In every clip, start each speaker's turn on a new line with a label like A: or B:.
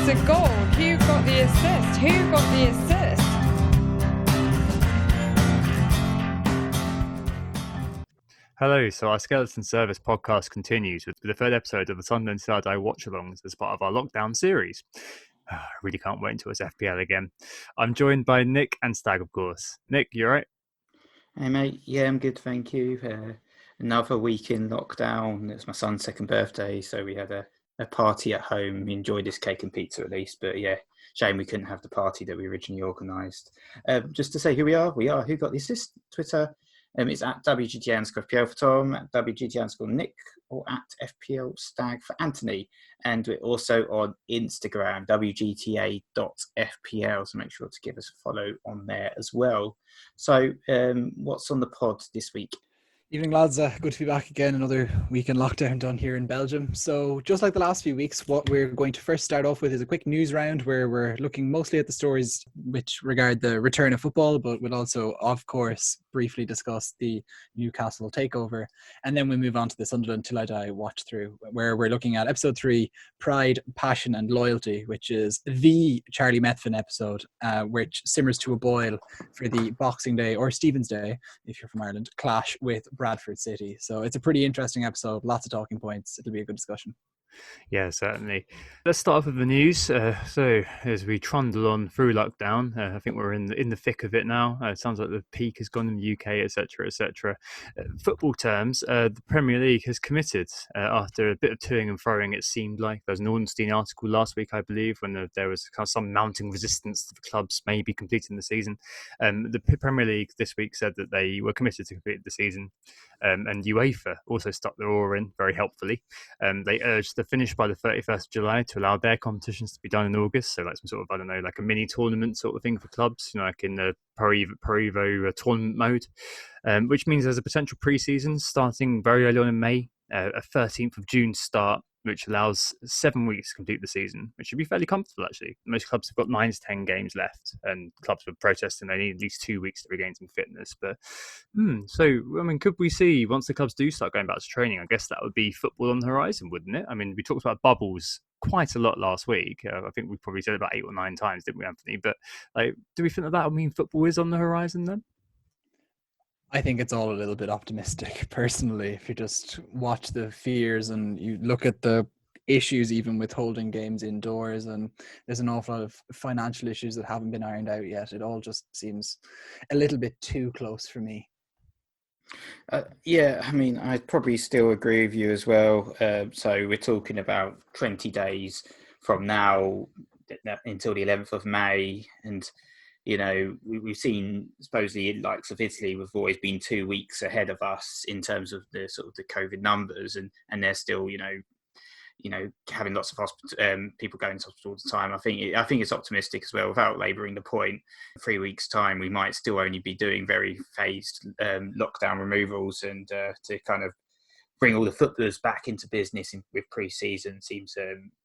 A: It's a goal. Who got the assist? Who got the assist?
B: Hello, so our Skeleton Service podcast continues with the third episode of the Sunderland Till I Die watchalongs as part of our lockdown series. I really can't wait until it's FPL again. I'm joined by Nick and Stag, of course. Nick, you alright?
C: Hey mate, yeah, I'm good, thank you. Another week in lockdown. It's my son's second birthday, so we had a party at home. We enjoyed this cake and pizza at least, but yeah, shame we couldn't have the party that we originally organised. Just to say who we are Who Got the Assist? Twitter. It's at WGTA_FPL for Tom, at WGTA_Nick, or at FPL Stag for Anthony. And we're also on Instagram, WGTA.FPL, so make sure to give us a follow on there as well. So what's on the pod this week?
D: Evening lads, good to be back again. Another week in lockdown done here in Belgium. So just like the last few weeks, what we're going to first start off with is a quick news round where we're looking mostly at the stories which regard the return of football, but we'll also, of course, briefly discuss the Newcastle takeover. And then we'll move on to the Sunderland Till I Die watch through, where we're looking at episode 3, Pride, Passion and Loyalty, which is the Charlie Methven episode, which simmers to a boil for the Boxing Day, or Stephen's Day, if you're from Ireland, clash with Bradford City. So it's a pretty interesting episode, lots of talking points. It'll be a good discussion.
B: Yeah, certainly. Let's start off with the news. So as we trundle on through lockdown, I think we're in the thick of it now. It sounds like the peak has gone in the UK, etc., etc. Football terms, the Premier League has committed after a bit of toing and froing. It seemed like there was an Ornstein article last week, I believe, when there was kind of some mounting resistance to the clubs maybe completing the season. The Premier League this week said that they were committed to complete the season, and UEFA also stuck their oar in very helpfully. They urged the finish by the 31st of July to allow their competitions to be done in August. So like some sort of, I don't know, like a mini tournament sort of thing for clubs, you know, like in the Pro Evo tournament mode, which means there's a potential pre-season starting very early on in May, a 13th of June start, which allows 7 weeks to complete the season, which should be fairly comfortable, actually. Most clubs have got 9 to 10 games left, and clubs were protesting they need at least 2 weeks to regain some fitness. But, so, I mean, could we see, once the clubs do start going back to training, I guess that would be football on the horizon, wouldn't it? I mean, we talked about bubbles quite a lot last week. I think we probably said about 8 or 9 times, didn't we, Anthony? But, like, do we think that would mean football is on the horizon then?
D: I think it's all a little bit optimistic, personally. If you just watch the fears and you look at the issues even with holding games indoors, and there's an awful lot of financial issues that haven't been ironed out yet. It all just seems a little bit too close for me.
C: Yeah, I mean, I'd probably still agree with you as well. So we're talking about 20 days from now until the 11th of May. And, you know, we've seen supposedly likes of Italy have always been 2 weeks ahead of us in terms of the sort of the COVID numbers. And they're still, you know, having lots of people going to hospital all the time. I think it's optimistic as well. Without labouring the point, 3 weeks' time, we might still only be doing very phased lockdown removals, and to kind of bring all the footballers back into business with pre-season seems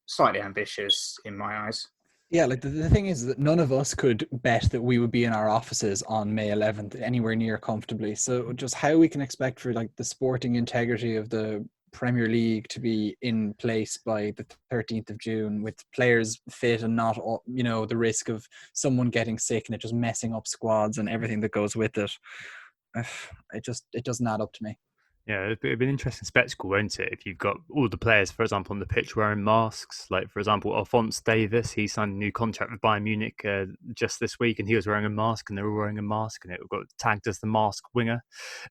C: slightly ambitious in my eyes.
D: Yeah, like the thing is that none of us could bet that we would be in our offices on May 11th anywhere near comfortably. So just how we can expect for like the sporting integrity of the Premier League to be in place by the 13th of June with players fit and not, you know, the risk of someone getting sick and it just messing up squads and everything that goes with it. It doesn't add up to me.
B: Yeah, it'd be an interesting spectacle, won't it? If you've got all the players, for example, on the pitch wearing masks. Like, for example, Alphonse Davies, he signed a new contract with Bayern Munich just this week, and he was wearing a mask, and they were wearing a mask, and it got tagged as the mask winger,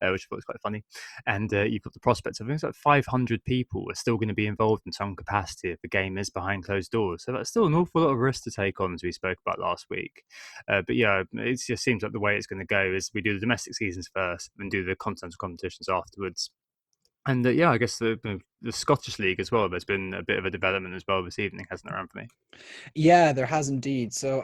B: which I thought was quite funny. And you've got the prospect of, I think it's like 500 people are still going to be involved in some capacity if the game is behind closed doors. So that's still an awful lot of risk to take on, as we spoke about last week. But yeah, it just seems like the way it's going to go is we do the domestic seasons first and do the continental competitions afterwards. And I guess the Scottish League as well, there's been a bit of a development as well this evening, hasn't there, Anthony?
D: Yeah, there has indeed. So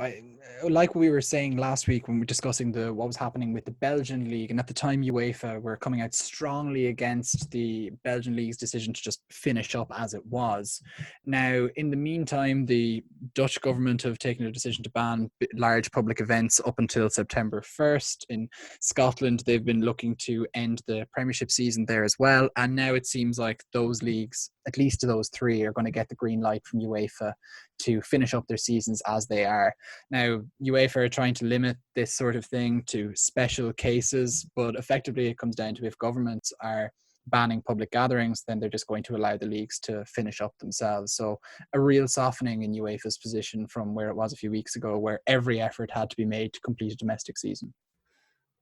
D: like we were saying last week when we were discussing what was happening with the Belgian League, and at the time UEFA were coming out strongly against the Belgian League's decision to just finish up as it was. Now, in the meantime, the Dutch government have taken a decision to ban large public events up until September 1st. In Scotland, they've been looking to end the Premiership season there as well. And now it seems like those leagues, at least those three, are going to get the green light from UEFA to finish up their seasons as they are. Now, UEFA are trying to limit this sort of thing to special cases, but effectively it comes down to if governments are banning public gatherings, then they're just going to allow the leagues to finish up themselves. So a real softening in UEFA's position from where it was a few weeks ago, where every effort had to be made to complete a domestic season.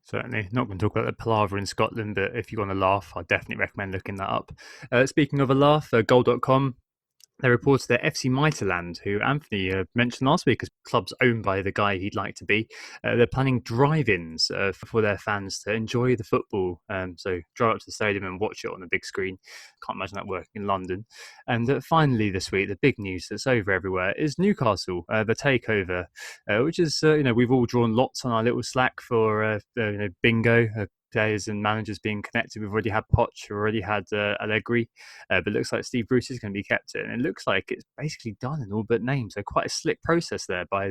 B: Certainly. Not going to talk about the palaver in Scotland, but if you want to laugh, I'd definitely recommend looking that up. Speaking of a laugh, goal.com, they reported that FC Midtjylland, who Anthony mentioned last week as clubs owned by the guy he'd like to be, they're planning drive-ins for their fans to enjoy the football. So drive up to the stadium and watch it on the big screen. Can't imagine that working in London. And finally this week, the big news that's over everywhere is Newcastle, the takeover, which is, we've all drawn lots on our little Slack for bingo, players and managers being connected. We've already had Poch, we've already had Allegri, but it looks like Steve Bruce is going to be kept in. And it looks like it's basically done in all but name. So quite a slick process there by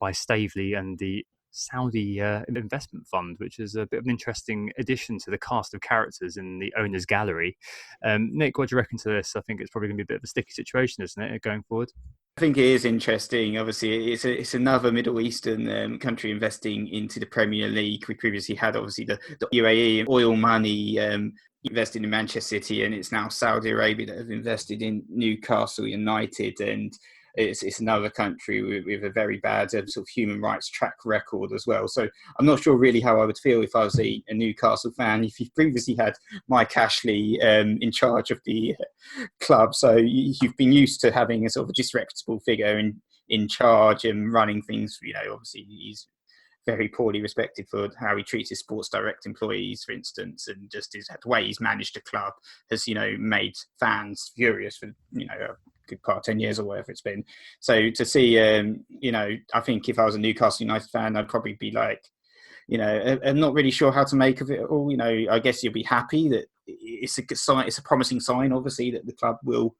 B: by Stavely and the Saudi investment fund, which is a bit of an interesting addition to the cast of characters in the owners' gallery. Nick, what do you reckon to this? I think it's probably going to be a bit of a sticky situation, isn't it, going forward?
C: I think it is interesting. Obviously, it's another Middle Eastern country investing into the Premier League. We previously had, obviously, the UAE oil money invested in Manchester City, and it's now Saudi Arabia that have invested in Newcastle United. And it's another country with a very bad sort of human rights track record as well. So I'm not sure really how I would feel if I was a Newcastle fan. If you've previously had Mike Ashley in charge of the club, so you've been used to having a sort of a disreputable figure in charge and running things. Obviously he's very poorly respected for how he treats his Sports Direct employees, for instance, and just the way he's managed the club has, made fans furious for, a good part of 10 years or whatever it's been. So to see, I think if I was a Newcastle United fan, I'd probably be like, I'm not really sure how to make of it all. I guess you'll be happy that it's a good sign. It's a promising sign, obviously, that the club will,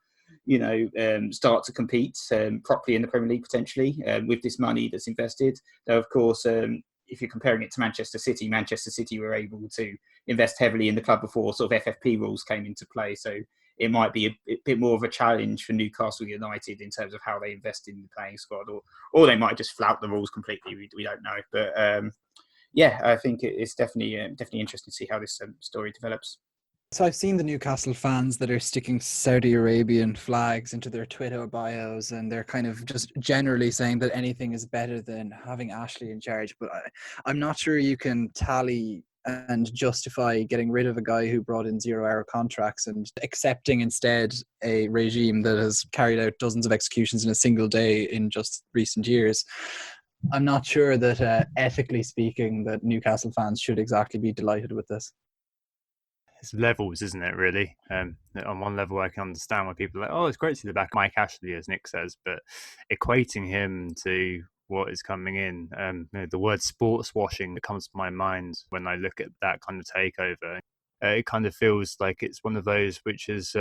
C: start to compete properly in the Premier League potentially with this money that's invested. Though, of course, if you're comparing it to Manchester City were able to invest heavily in the club before sort of FFP rules came into play. So it might be a bit more of a challenge for Newcastle United in terms of how they invest in the playing squad, or they might just flout the rules completely. We don't know. But I think it's definitely interesting to see how this story develops.
D: So I've seen the Newcastle fans that are sticking Saudi Arabian flags into their Twitter bios, and they're kind of just generally saying that anything is better than having Ashley in charge. But I'm not sure you can tally and justify getting rid of a guy who brought in 0-hour contracts and accepting instead a regime that has carried out dozens of executions in a single day in just recent years. I'm not sure that ethically speaking that Newcastle fans should exactly be delighted with this.
B: It's levels, isn't it, really? On one level, I can understand why people are like, oh, it's great to see the back of Mike Ashley, as Nick says, but equating him to what is coming in, the word sports washing that comes to my mind when I look at that kind of takeover. It kind of feels like it's one of those which is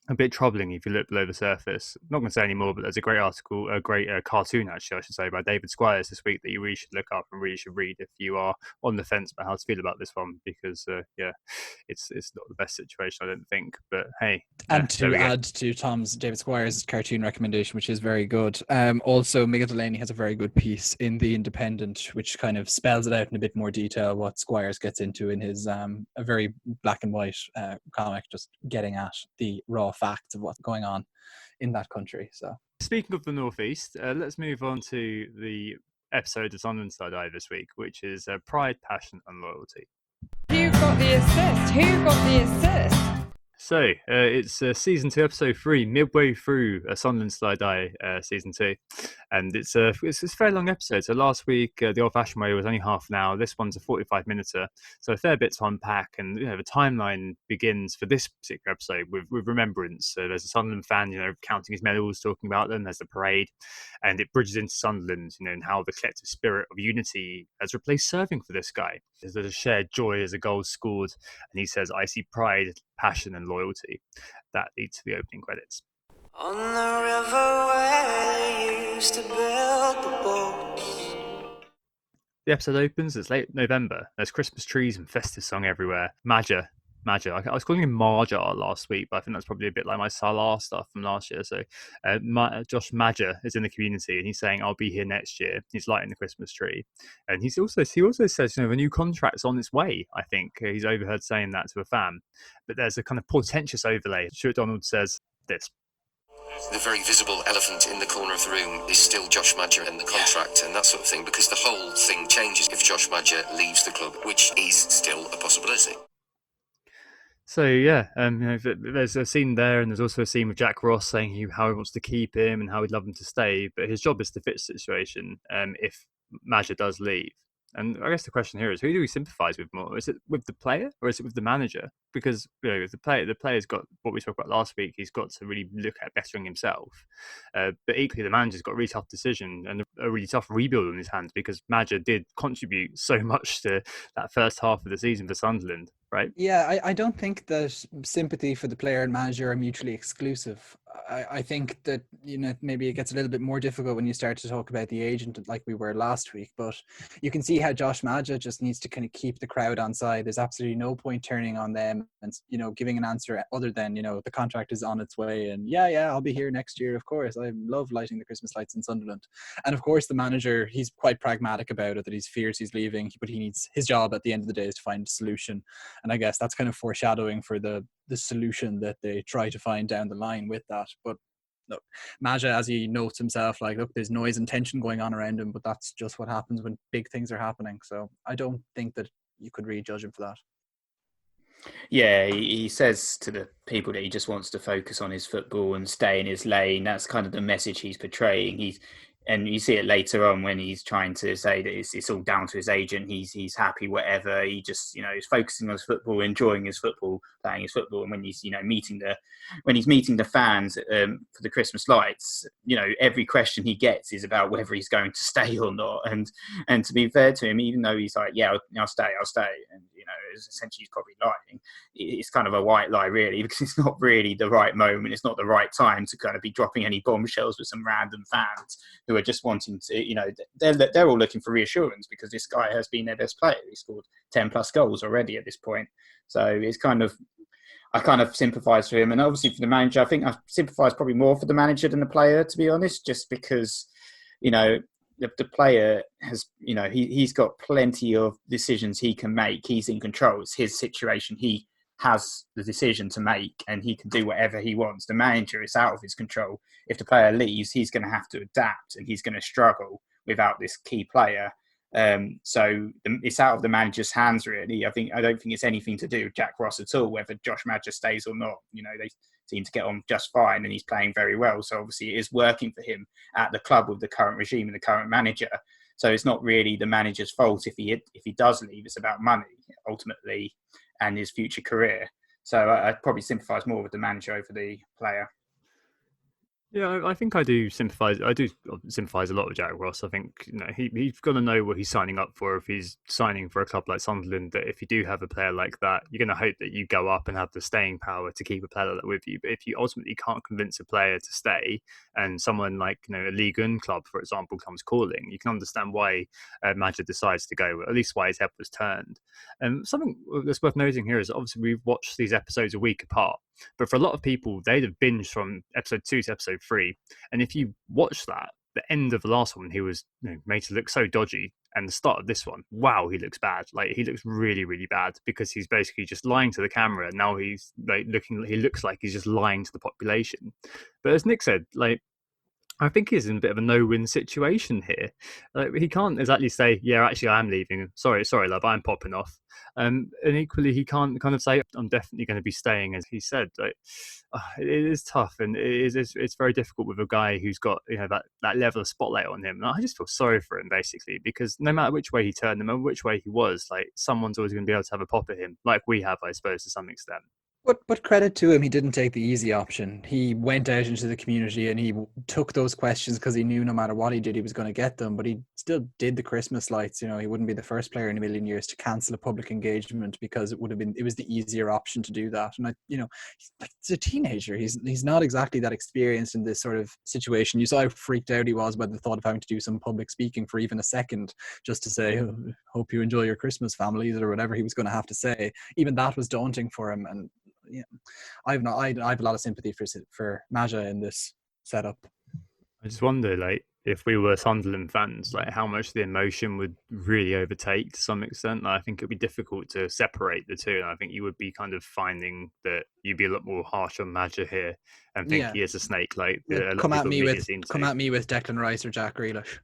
B: a bit troubling if you look below the surface. I'm not going to say any more, but there's a great article, a great cartoon, actually, I should say, by David Squires this week that you really should look up and really should read if you are on the fence about how to feel about this one, because, it's not the best situation, I don't think. But hey.
D: And to add to Tom's David Squires' cartoon recommendation, which is very good, also Miguel Delaney has a very good piece in The Independent, which kind of spells it out in a bit more detail what Squires gets into in his a very black and white comic, just getting at the raw facts of what's going on in that country. So, speaking
B: of the Northeast, let's move on to the episode of Sunderland Till I Die this week, which is Pride, Passion and Loyalty.
A: Who got the assist? Who got the assist?
B: So, it's Season 2, Episode 3, midway through Sunderland Till I Die Season 2. And it's a fairly long episode. So last week, the old-fashioned way was only half an hour. This one's a 45-minuter. So a fair bit to unpack. And, the timeline begins for this particular episode with remembrance. So there's a Sunderland fan, counting his medals, talking about them. There's the parade. And it bridges into Sunderland, and how the collective spirit of unity has replaced serving for this guy. There's a shared joy as a goal scored. And he says, I see pride, passion and loyalty. That leads to the opening credits.
E: On the river where they used to build the boats.
B: The episode opens, it's late November. There's Christmas trees and festive song everywhere. Maja, Maja. I was calling him Marja last week, but I think that's probably a bit like my Salah stuff from last year. So Josh Maja is in the community, and he's saying, "I'll be here next year." He's lighting the Christmas tree, and he also says, a new contract's on its way. I think he's overheard saying that to a fan, but there's a kind of portentous overlay. Stuart Donald says this.
F: The very visible elephant in the corner of the room is still Josh Maja and the contract and that sort of thing, because the whole thing changes if Josh Maja leaves the club, which is still a possibility.
B: So yeah, there's a scene there, and there's also a scene with Jack Ross saying how he wants to keep him and how he'd love him to stay, but his job is to fix the situation if Maja does leave. And I guess the question here is, who do we sympathise with more? Is it with the player or is it with the manager? Because if the player's got what we spoke about last week. He's got to really look at bettering himself. But equally, the manager's got a really tough decision and a really tough rebuild on his hands, because Maja did contribute so much to that first half of the season for Sunderland, right?
D: Yeah, I don't think that sympathy for the player and manager are mutually exclusive. I think that, maybe it gets a little bit more difficult when you start to talk about the agent like we were last week, but you can see how Josh Maja just needs to kind of keep the crowd on side. There's absolutely no point turning on them and, giving an answer other than, the contract is on its way and yeah, I'll be here next year. Of course, I love lighting the Christmas lights in Sunderland. And of course, the manager, he's quite pragmatic about it, that he's fears he's leaving, but he needs, his job at the end of the day is to find a solution. And I guess that's kind of foreshadowing for the solution that they try to find down the line with that. But look, Maja, as he notes himself, look, there's noise and tension going on around him, but that's just what happens when big things are happening. So I don't think that you could really judge him for that.
C: Yeah, he says to the people that he just wants to focus on his football and stay in his lane. That's kind of the message he's portraying. And you see it later on when he's trying to say that it's all down to his agent. He's happy, whatever. He just, he's focusing on his football, enjoying his football, playing his football. And when he's, meeting the fans for the Christmas lights, every question he gets is about whether he's going to stay or not. And to be fair to him, even though he's like, yeah, I'll stay. And, essentially he's probably lying. It's kind of a white lie, really, because it's not really the right moment. It's not the right time to kind of be dropping any bombshells with some random fans who are just wanting to, they're all looking for reassurance because this guy has been their best player. He scored 10 plus goals already at this point. So it's I kind of sympathise for him. And obviously for the manager, I think I sympathise probably more for the manager than the player, to be honest, just because, the player has, he's got plenty of decisions he can make. He's in control. It's his situation. He has the decision to make and he can do whatever he wants. The manager is out of his control. If the player leaves, he's going to have to adapt and he's going to struggle without this key player. So it's out of the manager's hands, really. I don't think it's anything to do with Jack Ross at all, whether Josh Maja stays or not. They seem to get on just fine and he's playing very well. So obviously it is working for him at the club with the current regime and the current manager. So it's not really the manager's fault if he does leave. It's about money ultimately and his future career. So I'd probably sympathise more with the manager over the player.
B: Yeah, I think I do sympathise. I do sympathise a lot with Jack Ross. I think he's got to know what he's signing up for. If he's signing for a club like Sunderland, that if you do have a player like that, you're going to hope that you go up and have the staying power to keep a player like that with you. But if you ultimately can't convince a player to stay, and someone like a League One club, for example, comes calling, you can understand why Maja decides to go. At least why his head was turned. And something that's worth noting here is obviously we've watched these episodes a week apart. But for a lot of people, they'd have binged from episode 2 to episode 3. And if you watch that, the end of the last one, he was made to look so dodgy. And the start of this one, wow, he looks bad. He looks really, really bad because he's basically just lying to the camera. Now he's he looks like he's just lying to the population. But as Nick said, I think he's in a bit of a no-win situation here. He can't exactly say, yeah, actually, I am leaving. Sorry, love, I'm popping off. And equally, he can't kind of say, I'm definitely going to be staying, as he said. It is tough, and it's very difficult with a guy who's got that level of spotlight on him. And I just feel sorry for him, basically, because no matter which way he turned, no matter which way he was, someone's always going to be able to have a pop at him, like we have, I suppose, to some extent.
D: But credit to him, he didn't take the easy option. He went out into the community and he took those questions because he knew no matter what he did, he was going to get them. But he still did the Christmas lights. You know, he wouldn't be the first player in a million years to cancel a public engagement because it was the easier option to do that. And he's a teenager. He's not exactly that experienced in this sort of situation. You saw how freaked out he was by the thought of having to do some public speaking for even a second, just to say, oh, "Hope you enjoy your Christmas, families," or whatever he was going to have to say. Even that was daunting for him. And yeah, I have a lot of sympathy for Maja in this setup.
B: I just wonder, like, if we were Sunderland fans, like how much the emotion would really overtake to some extent. Like, I think it'd be difficult to separate the two, and I think you would be kind of finding that you'd be a lot more harsh on Maja here and think he is a snake. Like,
D: come at me with Declan Rice or Jack Grealish.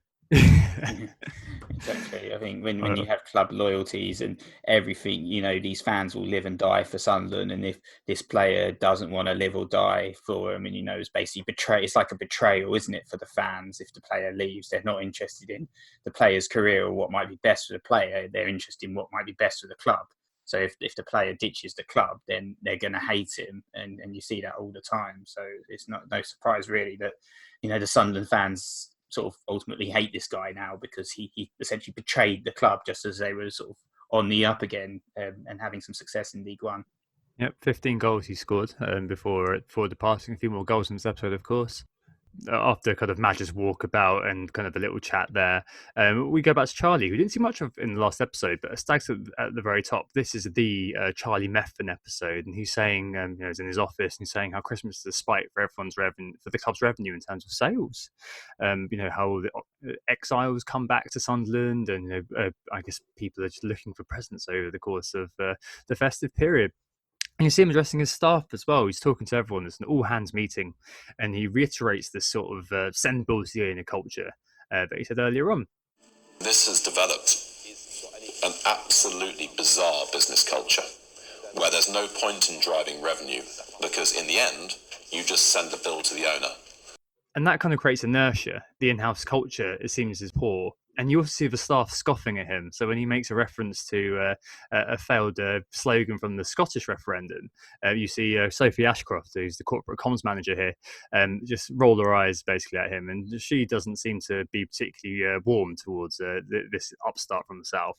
C: Exactly. I think when you have club loyalties and everything, you know, these fans will live and die for Sunderland, and if this player doesn't want to live or die for them, and you know, it's basically it's like a betrayal, isn't it, for the fans? If the player leaves, they're not interested in the player's career or what might be best for the player, they're interested in what might be best for the club. So if the player ditches the club, then they're going to hate him, and you see that all the time. So it's no surprise really that, you know, the Sunderland fans sort of ultimately hate this guy now because he essentially betrayed the club just as they were sort of on the up again and having some success in League One.
B: Yep, 15 goals he scored before departing. A few more goals in this episode, of course. After kind of Maja's walkabout and kind of a little chat there, we go back to Charlie, who didn't see much of in the last episode, but Stag's at the very top. This is the Charlie Methven episode, and he's saying, you know, he's in his office and he's saying how Christmas is a spite for everyone's revenue, for the club's revenue in terms of sales. You know, how the exiles come back to Sunderland, and you know, I guess people are just looking for presents over the course of the festive period. And you see him addressing his staff as well. He's talking to everyone. It's an all-hands meeting, and he reiterates this sort of send balls to the culture that he said earlier on.
F: This has developed an absolutely bizarre business culture where there's no point in driving revenue because in the end, you just send the bill to the owner.
B: And that kind of creates inertia. The in-house culture, it seems, is poor. And you also see the staff scoffing at him. So when he makes a reference to a failed slogan from the Scottish referendum, you see Sophie Ashcroft, who's the corporate comms manager here, just roll her eyes basically at him. And she doesn't seem to be particularly warm towards this upstart from the south.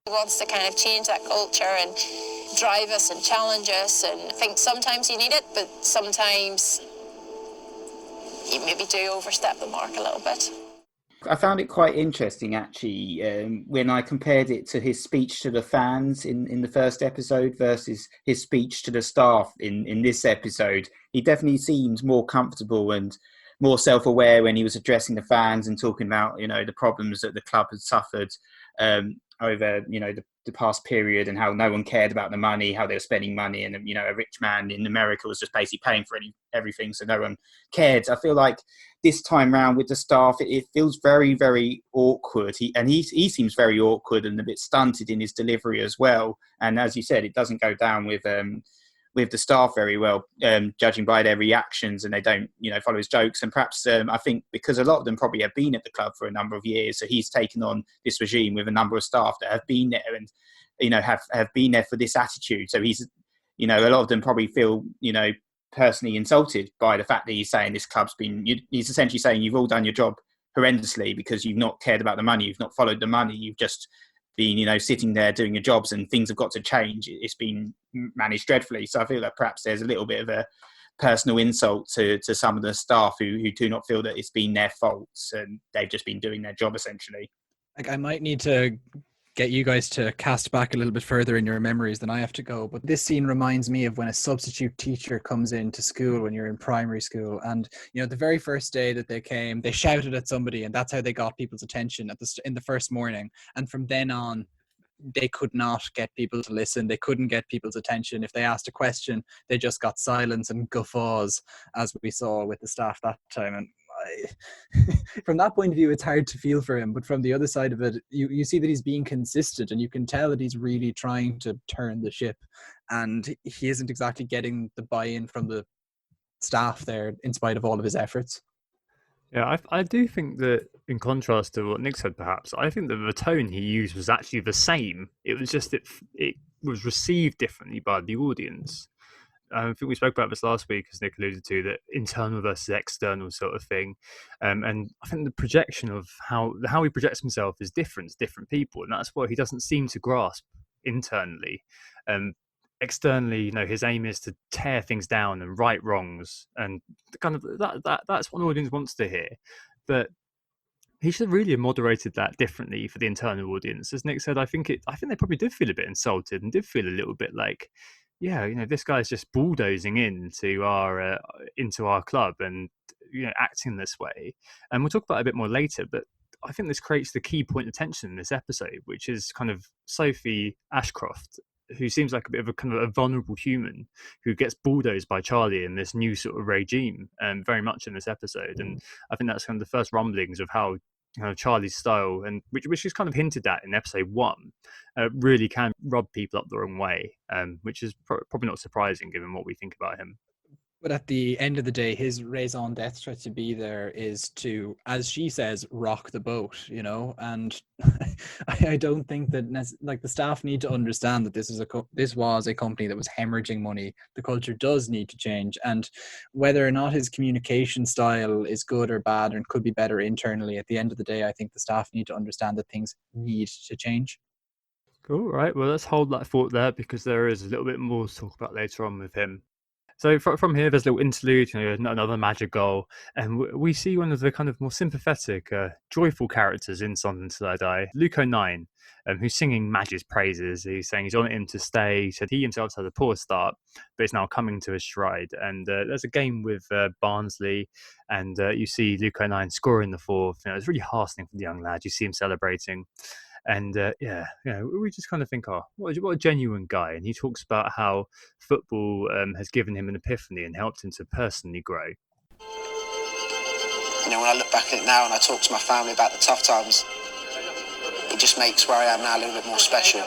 G: He wants to kind of change that culture and drive us and challenge us. And I think sometimes you need it, but sometimes you maybe do overstep the mark a little bit.
C: I found it quite interesting, actually, when I compared it to his speech to the fans in the first episode versus his speech to the staff in this episode. He definitely seemed more comfortable and more self-aware when he was addressing the fans and talking about, you know, the problems that the club had suffered over, you know, the past period, and how no one cared about the money, how they were spending money, and, you know, a rich man in America was just basically paying for everything, so no one cared. I feel like this time round with the staff, it feels very, very awkward. He seems very awkward and a bit stunted in his delivery as well. And as you said, it doesn't go down with the staff very well, judging by their reactions, and they don't, you know, follow his jokes. And perhaps I think because a lot of them probably have been at the club for a number of years, so he's taken on this regime with a number of staff that have been there and, you know, have been there for this attitude. So he's, you know, a lot of them probably feel, you know, personally insulted by the fact that he's saying this club's been, he's essentially saying you've all done your job horrendously because you've not cared about the money, you've not followed the money, you've just been, you know, sitting there doing your jobs, and things have got to change. It's been managed dreadfully. So I feel that perhaps there's a little bit of a personal insult to some of the staff who do not feel that it's been their faults and they've just been doing their job essentially.
D: Like, I might need to get you guys to cast back a little bit further in your memories than I have to go. But this scene reminds me of when a substitute teacher comes into school when you're in primary school. And, you know, the very first day that they came, they shouted at somebody, and that's how they got people's attention in the first morning. And from then on, they could not get people to listen. They couldn't get people's attention. If they asked a question, they just got silence and guffaws, as we saw with the staff that time. And from that point of view, it's hard to feel for him. But from the other side of it, you see that he's being consistent, and you can tell that he's really trying to turn the ship. And he isn't exactly getting the buy-in from the staff there, in spite of all of his efforts.
B: Yeah, I do think that, in contrast to what Nick said, perhaps, I think that the tone he used was actually the same. It was just it was received differently by the audience. I think we spoke about this last week, as Nick alluded to, that internal versus external sort of thing. And I think the projection of how he projects himself is different to different people, and that's what he doesn't seem to grasp internally. Externally, his aim is to tear things down and right wrongs, and kind of that's what an audience wants to hear. But he should really have moderated that differently for the internal audience. As Nick said, I think they probably did feel a bit insulted and did feel a little bit like, this guy's just bulldozing into our club and acting this way. And we'll talk about it a bit more later, but I think this creates the key point of tension in this episode, which is kind of Sophie Ashcroft, who seems like a bit of a kind of a vulnerable human who gets bulldozed by Charlie in this new sort of regime, very much in this episode. And I think that's kind of the first rumblings of how Charlie's style, and which is kind of hinted at in episode 1, really can rub people up the wrong way, which is probably not surprising given what we think about him.
D: But at the end of the day, his raison d'etre to be there is to, as she says, rock the boat, and I don't think that the staff need to understand that this was a company that was hemorrhaging money. The culture does need to change, and whether or not his communication style is good or bad and could be better internally, at the end of the day, I think the staff need to understand that things need to change.
B: Cool, right. Well, let's hold that thought there, because there is a little bit more to talk about later on with him. So from here, there's a little interlude, another magic goal, and we see one of the kind of more sympathetic, joyful characters in Sunderland Till I Die, Luke O'Nien, who's singing Madge's praises. He's saying he's on him to stay. He said he himself had a poor start, but is now coming to his stride. And there's a game with Barnsley, and you see Luke O'Nien scoring the 4th. It's really heartening for the young lad. You see him celebrating. And we just kind of think, what a genuine guy. And he talks about how football has given him an epiphany and helped him to personally grow.
F: When I look back at it now and I talk to my family about the tough times, it just makes where I am now a little bit more special.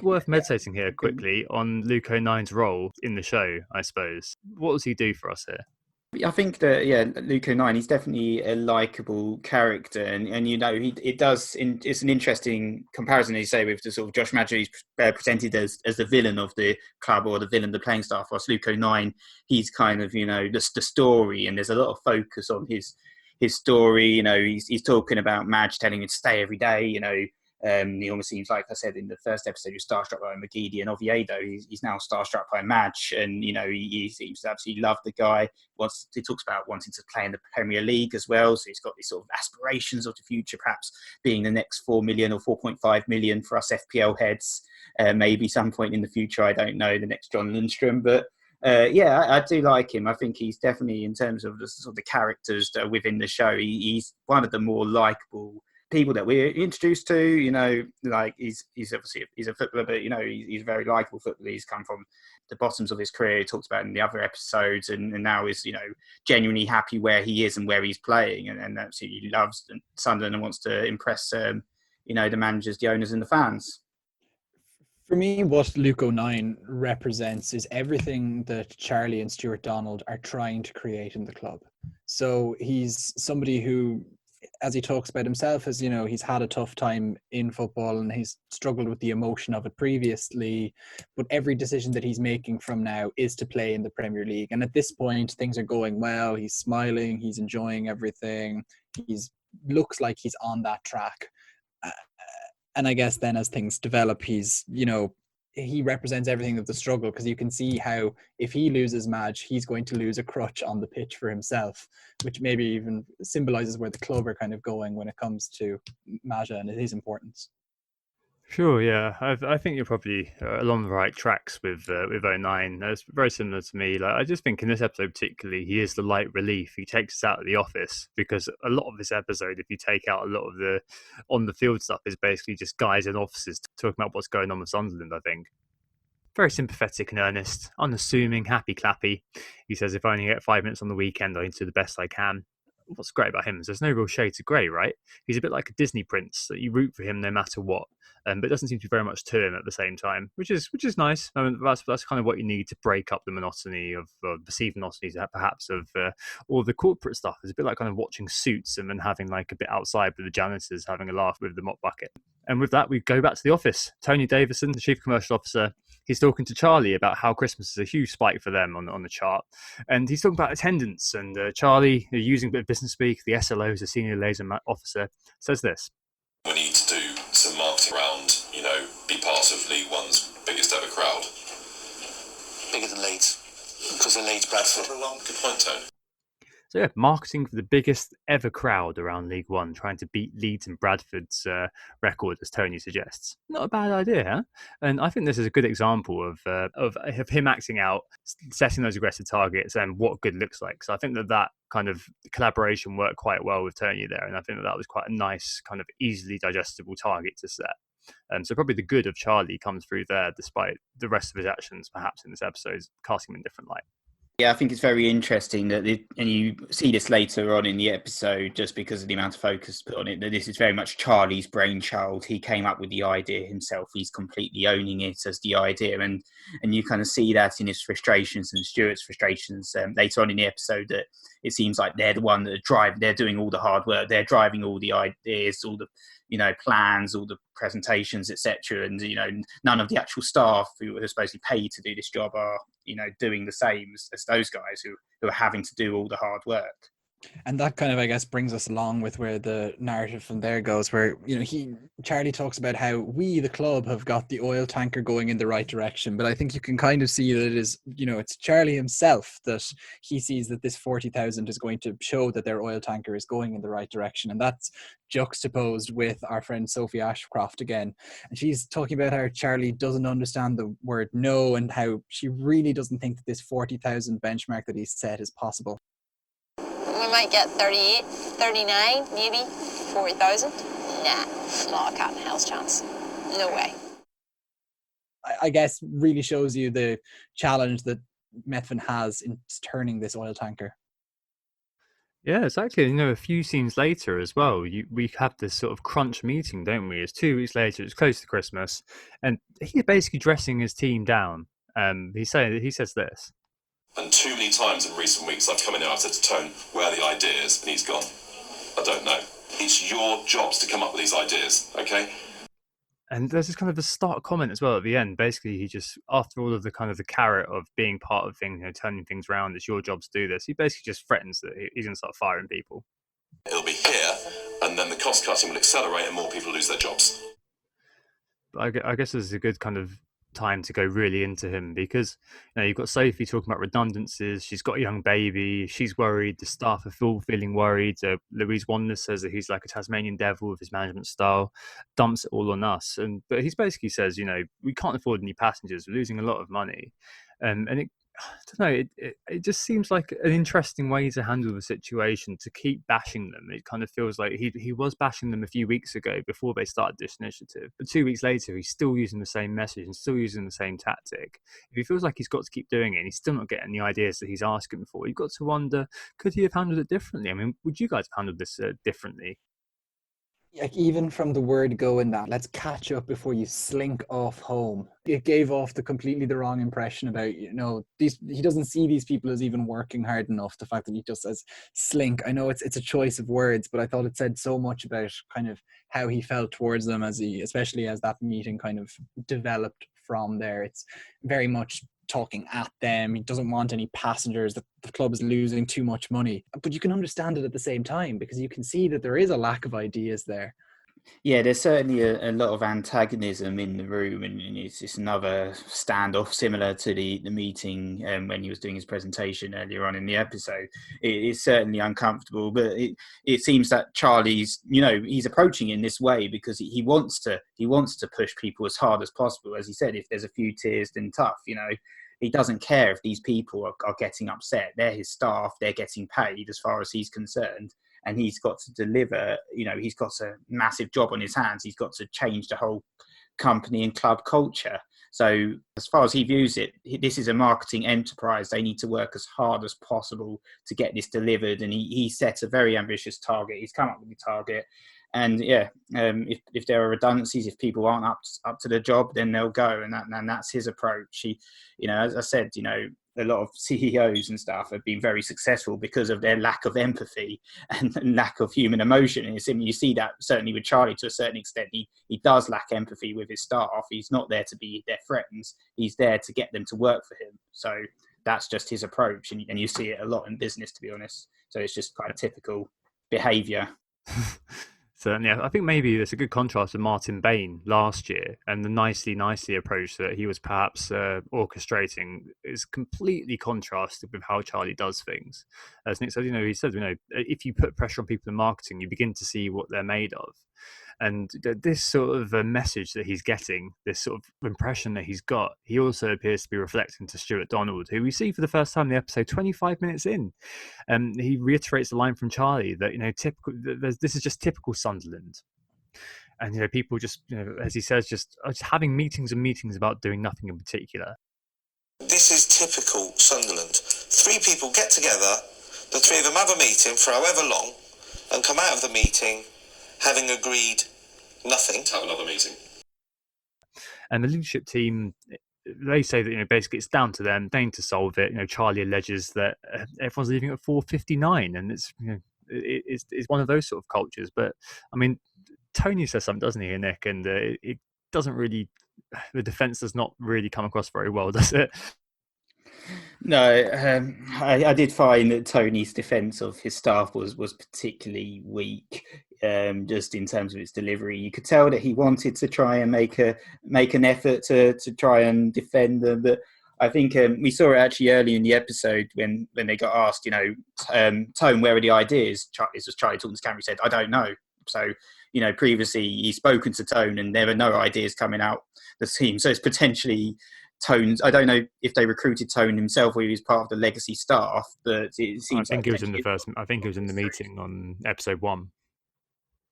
B: Worth meditating here quickly on Luke O'Nien's role in the show, I suppose. What does he do for us here?
C: I think that Luke O'Nien, he's definitely a likable character, and it's an interesting comparison, as you say, with the sort of Josh Madger. He's presented as the villain of the club, or the villain of the playing staff, whilst Luke O'Nien, he's kind of the story, and there's a lot of focus on his story. He's talking about Madge telling him to stay every day. He almost seems, like I said in the first episode, he was starstruck by McGeady and Oviedo. He's now starstruck by Madge, and he seems to absolutely love the guy. He talks about wanting to play in the Premier League as well, so he's got these sort of aspirations of the future, perhaps being the next 4 million or 4.5 million for us FPL heads. Maybe some point in the future, I don't know, the next John Lundstrom, but. I do like him. I think he's definitely, in terms of the sort of the characters that are within the show, he's one of the more likable people that we're introduced to. He's obviously he's a footballer, but he's a very likable footballer. He's come from the bottoms of his career. He talks about in the other episodes, and now is genuinely happy where he is and where he's playing, and absolutely loves Sunderland and wants to impress the managers, the owners, and the fans.
D: For me, what Luke O'Nien represents is everything that Charlie and Stuart Donald are trying to create in the club. So he's somebody who, as he talks about himself, as he's had a tough time in football and he's struggled with the emotion of it previously, but every decision that he's making from now is to play in the Premier League. And at this point, things are going well. He's smiling, he's enjoying everything. Looks like he's on that track. And I guess then as things develop, he represents everything of the struggle, because you can see how if he loses Madge, he's going to lose a crutch on the pitch for himself, which maybe even symbolises where the club are kind of going when it comes to Maja and his importance.
B: Sure, yeah. I think you're probably along the right tracks with O'Nien. It's very similar to me. I just think in this episode particularly, he is the light relief. He takes us out of the office, because a lot of this episode, if you take out a lot of the on-the-field stuff, is basically just guys in offices talking about what's going on with Sunderland, I think. Very sympathetic and earnest, unassuming, happy clappy. He says, if I only get 5 minutes on the weekend, I can do the best I can. What's great about him is there's no real shades of grey, right? He's a bit like a Disney prince, that you root for him no matter what, but it doesn't seem to be very much to him at the same time, which is nice. I mean, that's kind of what you need to break up the monotony of perceived monotonies, perhaps, of all the corporate stuff. It's a bit like kind of watching Suits and then having a bit outside with the janitors having a laugh with the mop bucket. And with that, we go back to the office. Tony Davison, the chief commercial officer, he's talking to Charlie about how Christmas is a huge spike for them on the chart. And he's talking about attendance. And Charlie, using a bit of business speak, the SLO, is a senior liaison officer, says this.
H: We need to do some marketing around, be part of League One's biggest ever crowd.
F: Bigger than Leeds, because of Leeds Bradford.
H: Good point, Tony.
B: So yeah, marketing for the biggest ever crowd around League One, trying to beat Leeds and Bradford's record, as Tony suggests. Not a bad idea, huh? And I think this is a good example of him acting out, setting those aggressive targets, and what good looks like. So I think that kind of collaboration worked quite well with Tony there, and I think that was quite a nice, kind of easily digestible target to set. So probably the good of Charlie comes through there, despite the rest of his actions, perhaps in this episode, casting him in a different light.
C: Yeah, I think it's very interesting that, and you see this later on in the episode, just because of the amount of focus put on it, that this is very much Charlie's brainchild. He came up with the idea himself. He's completely owning it as the idea, and you kind of see that in his frustrations and Stuart's frustrations later on in the episode. That it seems like they're the one that they're doing all the hard work, they're driving all the ideas, all the plans, all the presentations, etc. And none of the actual staff who are supposed to be paid to do this job are doing the same as those guys who are having to do all the hard work.
D: And that kind of, I guess, brings us along with where the narrative from there goes, where, Charlie talks about how we, the club, have got the oil tanker going in the right direction. But I think you can kind of see that it is, it's Charlie himself that he sees that this 40,000 is going to show that their oil tanker is going in the right direction. And that's juxtaposed with our friend Sophie Ashcroft again. And she's talking about how Charlie doesn't understand the word no, and how she really doesn't think that this 40,000 benchmark that he's set is possible.
G: We might get 38, 39, maybe 40,000. Nah, not a cat in hell's chance. No way.
D: I guess really shows you the challenge that Methven has in turning this oil tanker.
B: Yeah, exactly. A few scenes later as well, we have this sort of crunch meeting, don't we? It's 2 weeks later, it's close to Christmas, and he's basically dressing his team down. He says this.
H: And too many times in recent weeks I've come in and I've said to Tone, where are the ideas? And he's gone, I don't know. It's your jobs to come up with these ideas, okay?
B: And there's this kind of a stark comment as well at the end. Basically, he just, after all of the kind of the carrot of being part of things, turning things around, it's your job to do this. He basically just threatens that he's going to start firing people.
H: It'll be here, and then the cost cutting will accelerate and more people lose their jobs.
B: But I guess this is a good kind of time to go really into him, because you've got Sophie talking about redundancies. She's got a young baby, she's worried, the staff are all feeling worried. Louise Wanless says that he's like a Tasmanian devil with his management style, dumps it all on us. But he basically says, we can't afford any passengers, we're losing a lot of money. And it, I don't know, it just seems like an interesting way to handle the situation, to keep bashing them. It kind of feels like he was bashing them a few weeks ago before they started this initiative, but 2 weeks later he's still using the same message and still using the same tactic. If he feels like he's got to keep doing it and he's still not getting the ideas that he's asking for, you've got to wonder, could he have handled it differently? I mean, would you guys have handled this differently?
D: Like, even from the word go in that, let's catch up before you slink off home. It gave off the wrong impression about, he doesn't see these people as even working hard enough. The fact that he just says slink. I know it's a choice of words, but I thought it said so much about kind of how he felt towards them, especially as that meeting kind of developed from there. It's very much talking at them. He doesn't want any passengers. The club is losing too much money. But you can understand it at the same time, because you can see that there is a lack of ideas there.
C: Yeah, there's certainly a lot of antagonism in the room, and it's just another standoff similar to the meeting when he was doing his presentation earlier on in the episode. It is certainly uncomfortable, but it seems that Charlie's, he's approaching in this way because he wants to push people as hard as possible. As he said, if there's a few tears, then tough. He doesn't care if these people are getting upset. They're his staff. They're getting paid as far as he's concerned. And he's got to deliver, he's got a massive job on his hands. He's got to change the whole company and club culture. So as far as he views it, this is a marketing enterprise. They need to work as hard as possible to get this delivered. And he set a very ambitious target. He's come up with the target. And if there are redundancies, if people aren't up to the job, then they'll go. And that's his approach. He, as I said, a lot of CEOs and stuff have been very successful because of their lack of empathy and lack of human emotion. And you see that certainly with Charlie to a certain extent. He does lack empathy with his staff. He's not there to be their friends. He's there to get them to work for him. So that's just his approach. And you see it a lot in business, to be honest. So it's just kind of typical behaviour.
B: Certainly, I think maybe there's a good contrast with Martin Bain last year, and the nicely approach that he was perhaps orchestrating is completely contrasted with how Charlie does things. As Nick said, he said, if you put pressure on people in marketing, you begin to see what they're made of. And this sort of message that he's getting, this sort of impression that he's got, he also appears to be reflecting to Stuart Donald, who we see for the first time in the episode 25 minutes in. He reiterates the line from Charlie that, this is just typical Sunderland. And, people just, as he says, just having meetings and meetings about doing nothing in particular.
I: This is typical Sunderland. 3 people get together, the 3 of them have a meeting for however long, and come out of the meeting having agreed nothing.
H: Have another meeting.
B: And the leadership team, they say that basically it's down to them. They need to solve it. Charlie alleges that everyone's leaving at 4:59, and it's one of those sort of cultures. But I mean, Tony says something, doesn't he, Nick? And it doesn't really. The defence does not really come across very well, does it?
C: No, I did find that Tony's defence of his staff was particularly weak, just in terms of its delivery. You could tell that he wanted to try and make an effort to try and defend them, but I think we saw it actually early in the episode when they got asked, Tone, where are the ideas? This was Charlie talking to camera. He said, I don't know. So, previously he's spoken to Tone and there were no ideas coming out the team. So it's potentially Tone's. I don't know if they recruited Tone himself or he was part of the legacy staff, but it seems.
B: I think he was in the first. I think he was in the meeting on episode 1.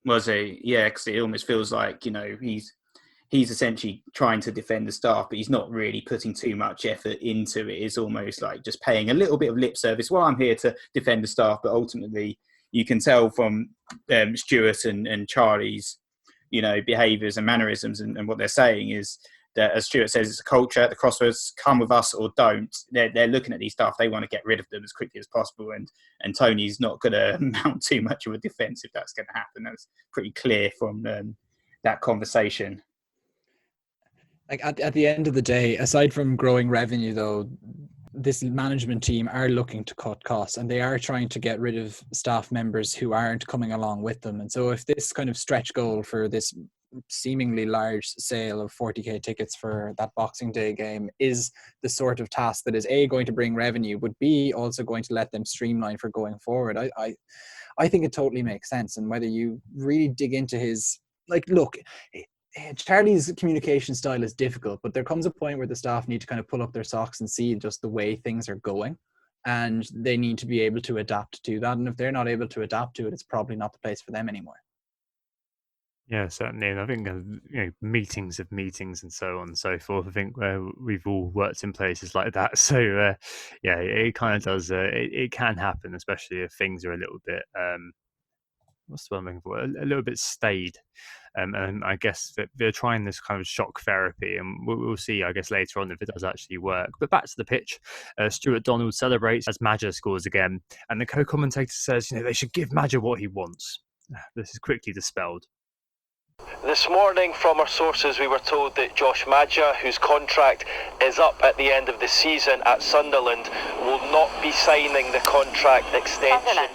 C: Was he? Yeah, because it almost feels like he's essentially trying to defend the staff, but he's not really putting too much effort into it. It's almost like just paying a little bit of lip service. Well, I'm here to defend the staff, but ultimately, you can tell from Stuart and Charlie's, behaviours and mannerisms and what they're saying is that, as Stuart says, it's a culture. The Crossroads, come with us or don't. They're looking at these staff. They want to get rid of them as quickly as possible. And Tony's not going to mount too much of a defence if that's going to happen. That's pretty clear from that conversation.
D: Like at the end of the day, aside from growing revenue, though, this management team are looking to cut costs and they are trying to get rid of staff members who aren't coming along with them. And so if this kind of stretch goal for this seemingly large sale of 40k tickets for that Boxing Day game is the sort of task that is going to bring revenue, would be also going to let them streamline for going forward. I think it totally makes sense. And whether you really dig into his, look, Charlie's communication style is difficult, but there comes a point where the staff need to kind of pull up their socks and see just the way things are going, and they need to be able to adapt to that. And if they're not able to adapt to it, it's probably not the place for them anymore.
B: Yeah, certainly. And I think, meetings of meetings and so on and so forth. I think we've all worked in places like that. So, it kind of does, it can happen, especially if things are a little bit, what's the word I'm looking for? A little bit staid. And I guess that they're trying this kind of shock therapy, and we'll see, I guess, later on if it does actually work. But back to the pitch, Stuart Donald celebrates as Madger scores again, and the co-commentator says, they should give Madger what he wants. This is quickly dispelled.
J: This morning, from our sources, we were told that Josh Madger, whose contract is up at the end of the season at Sunderland, will not be signing the contract extension.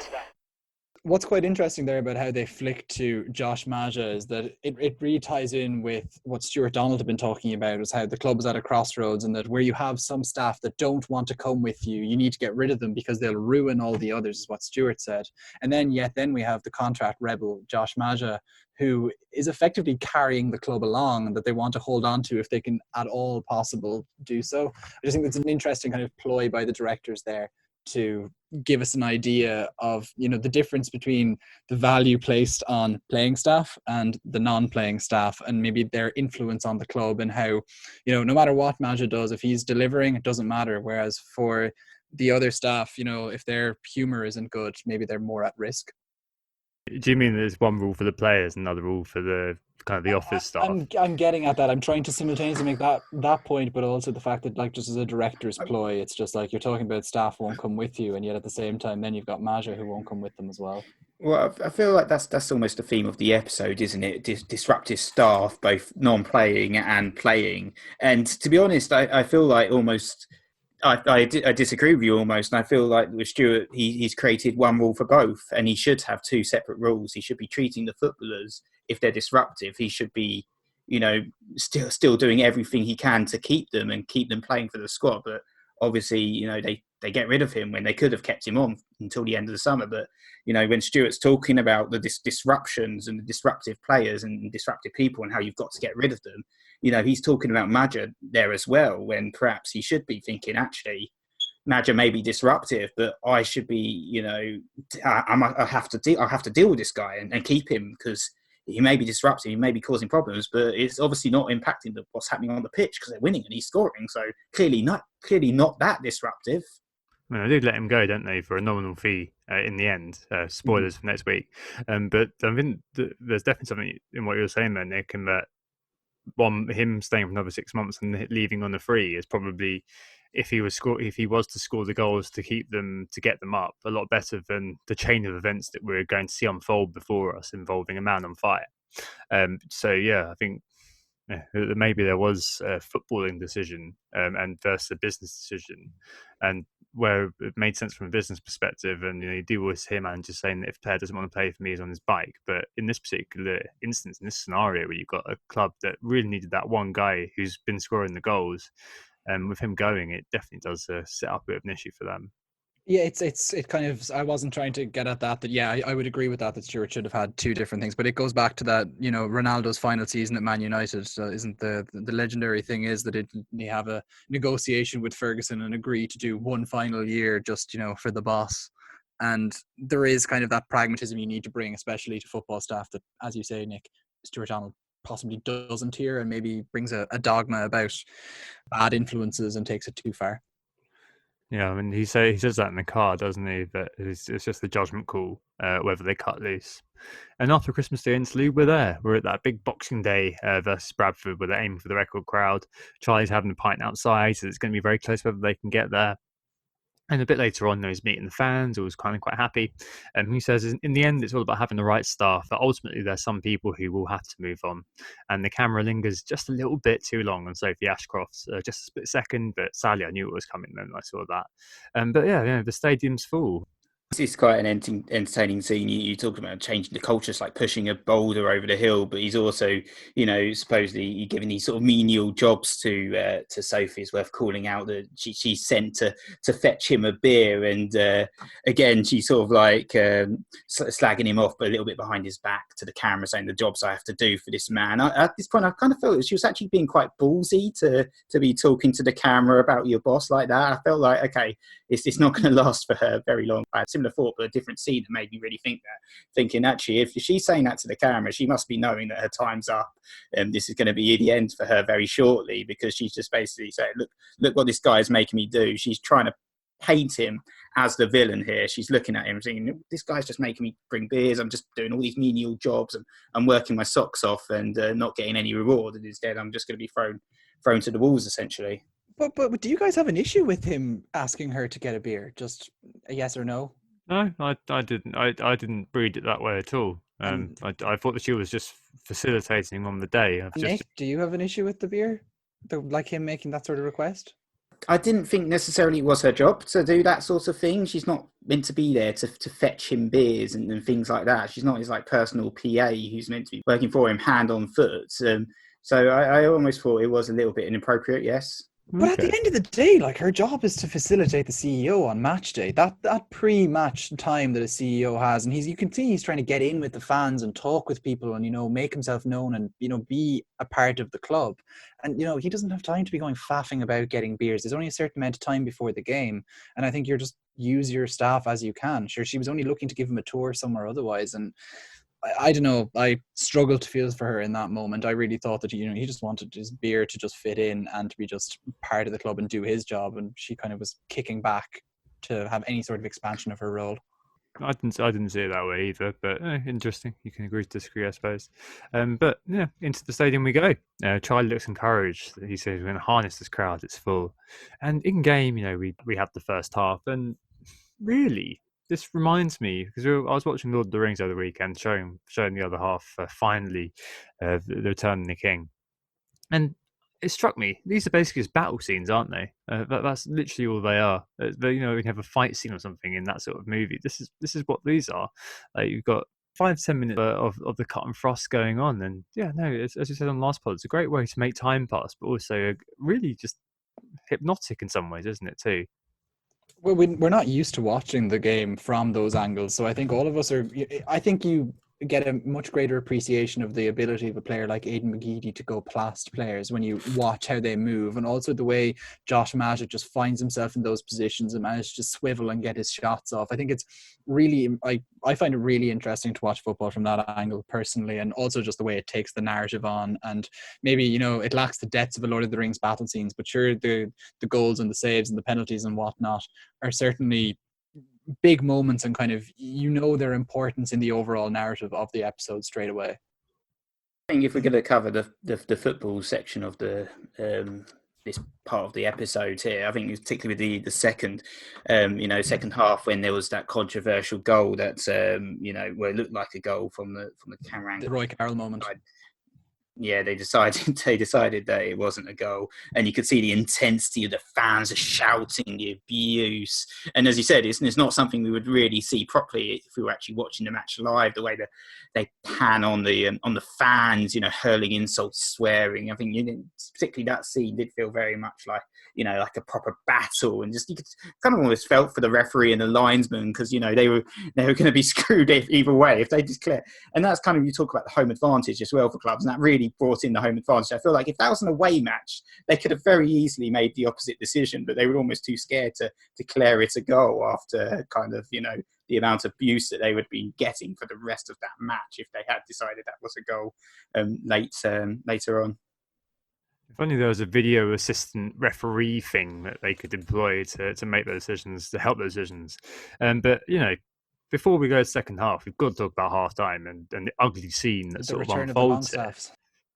D: What's quite interesting there about how they flick to Josh Madger is that it really ties in with what Stuart Donald had been talking about, is how the club is at a crossroads, and that where you have some staff that don't want to come with you, you need to get rid of them because they'll ruin all the others, is what Stuart said. And then we have the contract rebel, Josh Madger, who is effectively carrying the club along, and that they want to hold on to if they can at all possible do so. I just think it's an interesting kind of ploy by the directors there to give us an idea of the difference between the value placed on playing staff and the non-playing staff, and maybe their influence on the club, and how no matter what Madger does, if he's delivering, it doesn't matter. Whereas for the other staff, if their humour isn't good, maybe they're more at risk.
B: Do you mean there's one rule for the players and another rule for the kind of the office staff.
D: I'm getting at that. I'm trying to simultaneously make that point, but also the fact that, like, just as a director's ploy, it's just like you're talking about staff won't come with you, and yet at the same time, then you've got Maja who won't come with them as well.
C: Well, I feel like that's almost the theme of the episode, isn't it? Disruptive staff, both non-playing and playing. And to be honest, I feel like almost I disagree with you almost. And I feel like with Stuart, he's created one rule for both, and he should have two separate rules. He should be treating the footballers, if they're disruptive, he should be, still doing everything he can to keep them and keep them playing for the squad. But obviously, they get rid of him when they could have kept him on until the end of the summer. But, when Stuart's talking about the disruptions and the disruptive players and disruptive people and how you've got to get rid of them, he's talking about Maja there as well, when perhaps he should be thinking, actually, Maja may be disruptive, but I should be, I have to deal with this guy and keep him, because he may be disruptive, he may be causing problems, but it's obviously not impacting what's happening on the pitch because they're winning and he's scoring. So clearly not that disruptive.
B: I mean, they did let him go, don't they, for a nominal fee in the end. Spoilers for next week. But I think there's definitely something in what you were saying there, Nick, and that him staying for another 6 months and leaving on the free is probably, if he was to score the goals to get them up, a lot better than the chain of events that we're going to see unfold before us involving a man on fire. So yeah, I think maybe there was a footballing decision and versus a business decision, and where it made sense from a business perspective, and you deal with him and just saying that if a player doesn't want to play for me, he's on his bike. But in this particular instance, in this scenario where you've got a club that really needed that one guy who's been scoring the goals, with him going, it definitely does set up a bit of an issue for them.
D: Yeah, it kind of, I wasn't trying to get at that yeah, I would agree with that Stuart should have had two different things, but it goes back to that, Ronaldo's final season at Man United, isn't the legendary thing is that they have a negotiation with Ferguson and agree to do one final year just, for the boss. And there is kind of that pragmatism you need to bring, especially to football staff, that, as you say, Nick, Stuart Arnold possibly doesn't here, and maybe brings a dogma about bad influences and takes it too far.
B: Yeah, I mean, he says that in the car, doesn't he? That it's just a judgment call whether they cut loose. And after Christmas Day interlude, we're there. We're at that big Boxing Day versus Bradford, where they're aiming for the record crowd. Charlie's having a pint outside, so it's going to be very close whether they can get there. And a bit later on, he's meeting the fans, who was kind of quite happy. And he says, in the end, it's all about having the right staff. That ultimately, there's some people who will have to move on. And the camera lingers just a little bit too long on Sophie Ashcroft, just a split second. But sadly, I knew it was coming then I saw that. But yeah, the stadium's full.
C: This is quite an entertaining scene. You talk about changing the culture, it's like pushing a boulder over the hill, but he's also, supposedly giving these sort of menial jobs to Sophie as well, calling out that she's sent to fetch him a beer, and again she's sort of like slagging him off, but a little bit behind his back to the camera, saying the jobs I have to do for this man. At this point, I kind of felt that she was actually being quite ballsy to be talking to the camera about your boss like that. I felt like, okay, it's not going to last for her very long. I had similar thought, but a different scene that made me really think that. Thinking, actually, if she's saying that to the camera, she must be knowing that her time's up and this is going to be the end for her very shortly, because she's just basically saying, look what this guy is making me do. She's trying to paint him as the villain here. She's looking at him saying, this guy's just making me bring beers. I'm just doing all these menial jobs and I'm working my socks off and not getting any reward. And instead, I'm just going to be thrown to the wolves, essentially.
D: But do you guys have an issue with him asking her to get a beer? Just a yes or no?
B: No, I didn't. I didn't read it that way at all. I thought that she was just facilitating on the day.
D: Nick, do you have an issue with the beer? Like him making that sort of request?
C: I didn't think necessarily it was her job to do that sort of thing. She's not meant to be there to fetch him beers and things like that. She's not his personal PA who's meant to be working for him hand on foot. So I almost thought it was a little bit inappropriate, yes.
D: But at the end of the day, her job is to facilitate the CEO on match day. That pre-match time that a CEO has, and you can see he's trying to get in with the fans and talk with people and make himself known and be a part of the club. And he doesn't have time to be going faffing about getting beers. There's only a certain amount of time before the game, and I think you're just use your staff as you can. Sure, she was only looking to give him a tour somewhere otherwise, and I don't know. I struggled to feel for her in that moment. I really thought that he just wanted his beer to just fit in and to be just part of the club and do his job. And she kind of was kicking back to have any sort of expansion of her role.
B: I didn't see it that way either, but interesting. You can agree to disagree, I suppose. But yeah, into the stadium we go. Charlie looks encouraged. He says, "We're going to harness this crowd. It's full." And in game, we had the first half, and really, this reminds me because I was watching Lord of the Rings over the weekend, showing the other half. Finally, the Return of the King, and it struck me. These are basically just battle scenes, aren't they? That's literally all they are. We have a fight scene or something in that sort of movie. This is what these are. You've got 5-10 minutes of the cut and frost going on, and yeah, no, as you said on last pod, it's a great way to make time pass, but also really just hypnotic in some ways, isn't it too?
D: Well, we're not used to watching the game from those angles, so I think all of us are. I think you get a much greater appreciation of the ability of a player like Aidan McGeady to go past players when you watch how they move, and also the way Josh Maja just finds himself in those positions and manages to swivel and get his shots off. I think it's really, I find it really interesting to watch football from that angle personally, and also just the way it takes the narrative on. And maybe, it lacks the depths of a Lord of the Rings battle scenes, but sure, the goals and the saves and the penalties and whatnot are certainly big moments, and kind of their importance in the overall narrative of the episode straight away.
C: I think if we're going to cover the football section of the this part of the episode here, I think particularly with the second second half, when there was that controversial goal that where it looked like a goal from the camera angle,
D: the Roy Carroll moment.
C: Yeah, they decided that it wasn't a goal, and you could see the intensity of the fans are shouting, the abuse, and as you said, it's not something we would really see properly if we were actually watching the match live. The way that they pan on the fans, hurling insults, swearing. I think particularly that scene did feel very much like like a proper battle, and just you could kind of almost felt for the referee and the linesman, because they were going to be screwed either way if they declare. And that's kind of, you talk about the home advantage as well for clubs, and that really brought in the home advantage. I feel like if that was an away match, they could have very easily made the opposite decision, but they were almost too scared to declare it a goal after kind of the amount of abuse that they would be getting for the rest of that match if they had decided that was a goal later on.
B: If only there was a video assistant referee thing that they could employ to make those decisions, to help those decisions. But before we go to the second half, we've got to talk about half time and the ugly scene that sort of unfolds.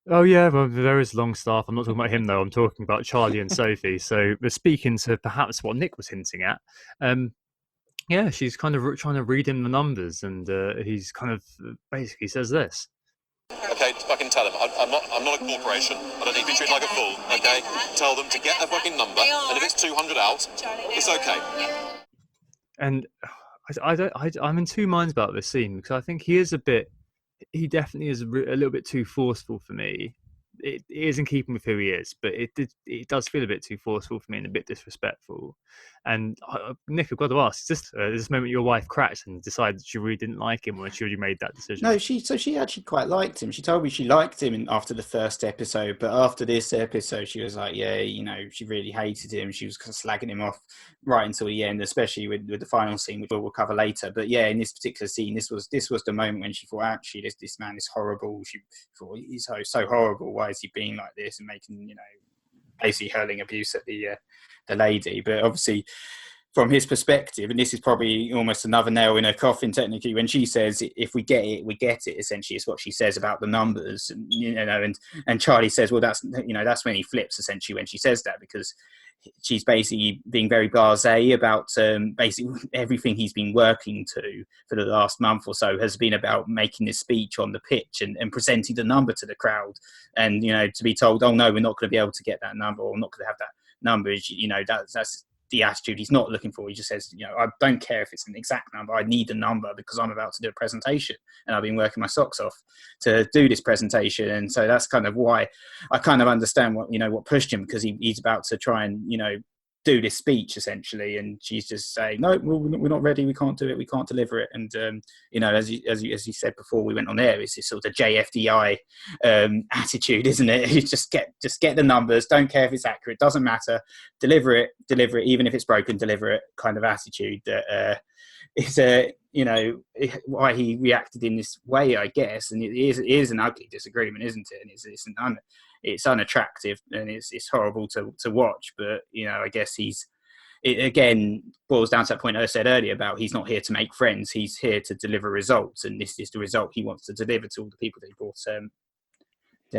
B: Oh yeah, well, there is Longstaff. I'm not talking about him though. I'm talking about Charlie and Sophie. So we're speaking to perhaps what Nick was hinting at. Yeah, she's kind of trying to read him the numbers, and he's kind of basically says this.
H: Okay, fucking tell them. I'm not a corporation. I don't need to be treated like a fool. Okay, tell them to get a fucking number, and if it's 200 out, it's okay.
B: And I'm in two minds about this scene, because I think he definitely is a little bit too forceful for me. It is in keeping with who he is, but it does feel a bit too forceful for me and a bit disrespectful. And Nick, I've got to ask: is this moment your wife cracked and decided that she really didn't like him, or she already made that decision?
C: No, she actually quite liked him. She told me she liked him after the first episode, but after this episode, she was like, yeah, she really hated him. She was kind of slagging him off right until the end, especially with the final scene, which we'll cover later. But yeah, in this particular scene, this was the moment when she thought, actually, this man is horrible. She thought, he's so horrible. Why is he being like this and making basically hurling abuse at the lady? But obviously, from his perspective, and this is probably almost another nail in her coffin technically, when she says, if we get it, we get it, essentially is what she says about the numbers. And Charlie says, well, that's when he flips, essentially, when she says that, because she's basically being very blasé about basically everything he's been working to for the last month or so has been about making this speech on the pitch and presenting the number to the crowd. And, to be told, oh no, we're not going to be able to get that number, or not going to have that number, that's the attitude he's not looking for. He just says, I don't care if it's an exact number. I need a number because I'm about to do a presentation and I've been working my socks off to do this presentation. And so that's kind of why I kind of understand what pushed him, because he's about to try and, do this speech essentially. And she's just saying, no, we're not ready. We can't do it. We can't deliver it. And, as you said before we went on air, it's this sort of JFDI attitude, isn't it? You just get the numbers. Don't care if it's accurate. Doesn't matter. Deliver it. Even if it's broken, deliver it kind of attitude that is why he reacted in this way, I guess. And it is an ugly disagreement, isn't it? And it's unattractive, and it's horrible to watch. But I guess he's it again boils down to that point I said earlier about he's not here to make friends. He's here to deliver results, and this is the result he wants to deliver to all the people that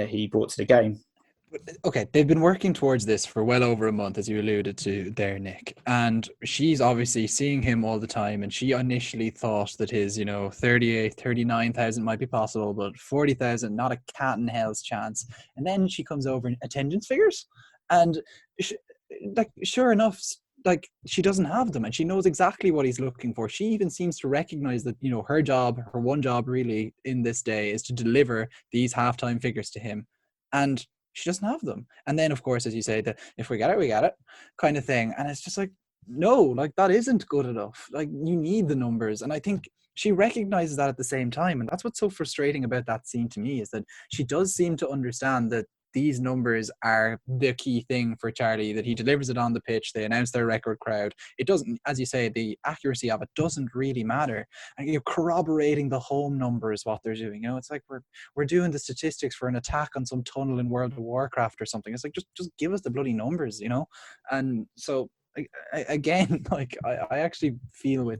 C: he brought to the game.
D: Okay, they've been working towards this for well over a month, as you alluded to there, Nick. And she's obviously seeing him all the time. And she initially thought that his, 38, 39,000 might be possible, but 40,000, not a cat in hell's chance. And then she comes over in attendance figures. And sure enough, she doesn't have them, and she knows exactly what he's looking for. She even seems to recognize that, her one job really in this day is to deliver these halftime figures to him. And she doesn't have them. And then, of course, as you say, that if we get it, we get it kind of thing. And it's just no, that isn't good enough. You need the numbers. And I think she recognizes that at the same time. And that's what's so frustrating about that scene to me, is that she does seem to understand that these numbers are the key thing for Charlie, that he delivers it on the pitch. They announce their record crowd. It doesn't, as you say, the accuracy of it doesn't really matter. And you're corroborating the home numbers, what they're doing. It's like we're doing the statistics for an attack on some tunnel in World of Warcraft or something. It's like, just give us the bloody numbers, And so again, I actually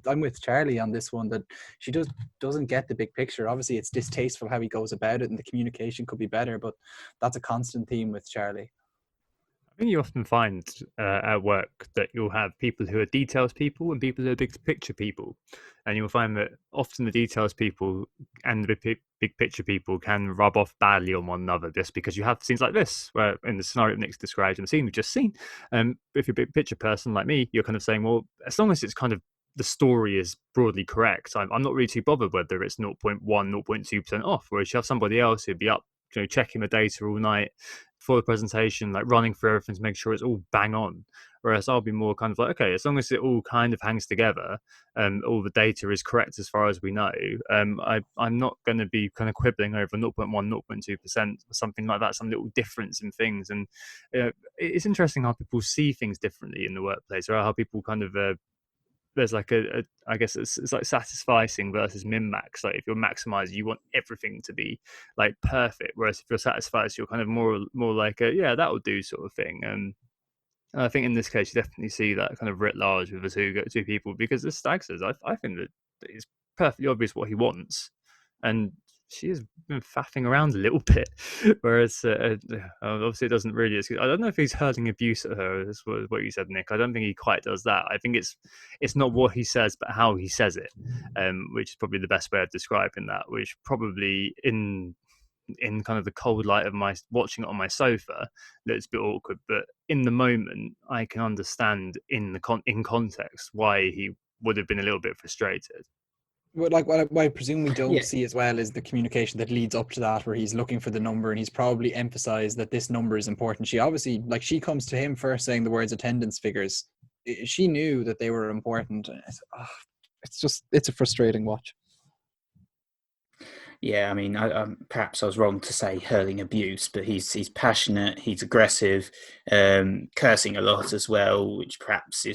D: I'm with Charlie on this one, that she doesn't get the big picture. Obviously, it's distasteful how he goes about it, and the communication could be better, but that's a constant theme with Charlie.
B: I think you often find at work that you'll have people who are details people and people who are big picture people. And you'll find that often the details people and the big picture people can rub off badly on one another, just because you have scenes like this, where in the scenario Nick's described in the scene we've just seen, if you're a big picture person like me, you're kind of saying, well, as long as it's kind of the story is broadly correct, I'm not really too bothered whether it's 0.1, 0.2% off. Whereas you have somebody else who'd be up, checking the data all night for the presentation, running through everything to make sure it's all bang on. Whereas I'll be more kind of okay, as long as it all kind of hangs together, all the data is correct as far as we know, I'm not going to be kind of quibbling over 0.1, 0.2% or something like that, some little difference in things. And it's interesting how people see things differently in the workplace, or how people kind of there's I guess it's like satisficing versus min-max. If you're maximizing, you want everything to be perfect, whereas if you're satisfied, you're kind of more yeah, that'll do sort of thing. And I think in this case you definitely see that kind of writ large with the two people, because the Stag says I think that it's perfectly obvious what he wants, and she has been faffing around a little bit, whereas obviously it doesn't really. I don't know if he's hurling abuse at her. That's what you said, Nick. I don't think he quite does that. I think it's not what he says, but how he says it, which is probably the best way of describing that. Which probably in kind of the cold light of my watching it on my sofa, that's a bit awkward. But in the moment, I can understand in context why he would have been a little bit frustrated.
D: What I presume we don't see as well is the communication that leads up to that, where he's looking for the number, and he's probably emphasized that this number is important. She obviously, she comes to him first saying the words attendance figures. She knew that they were important. It's a frustrating watch.
C: Yeah, I mean, perhaps I was wrong to say hurling abuse, but he's passionate, he's aggressive, cursing a lot as well, which perhaps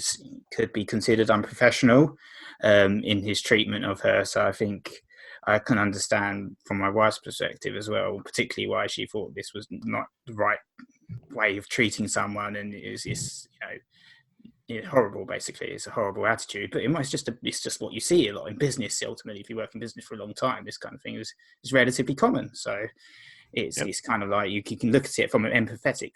C: could be considered unprofessional in his treatment of her. So I think I can understand from my wife's perspective as well, particularly why she thought this was not the right way of treating someone, and it's horrible. Basically, it's a horrible attitude. But it's just what you see a lot in business. Ultimately, if you work in business for a long time, this kind of thing is relatively common. So it's kind of like you can look at it from an empathetic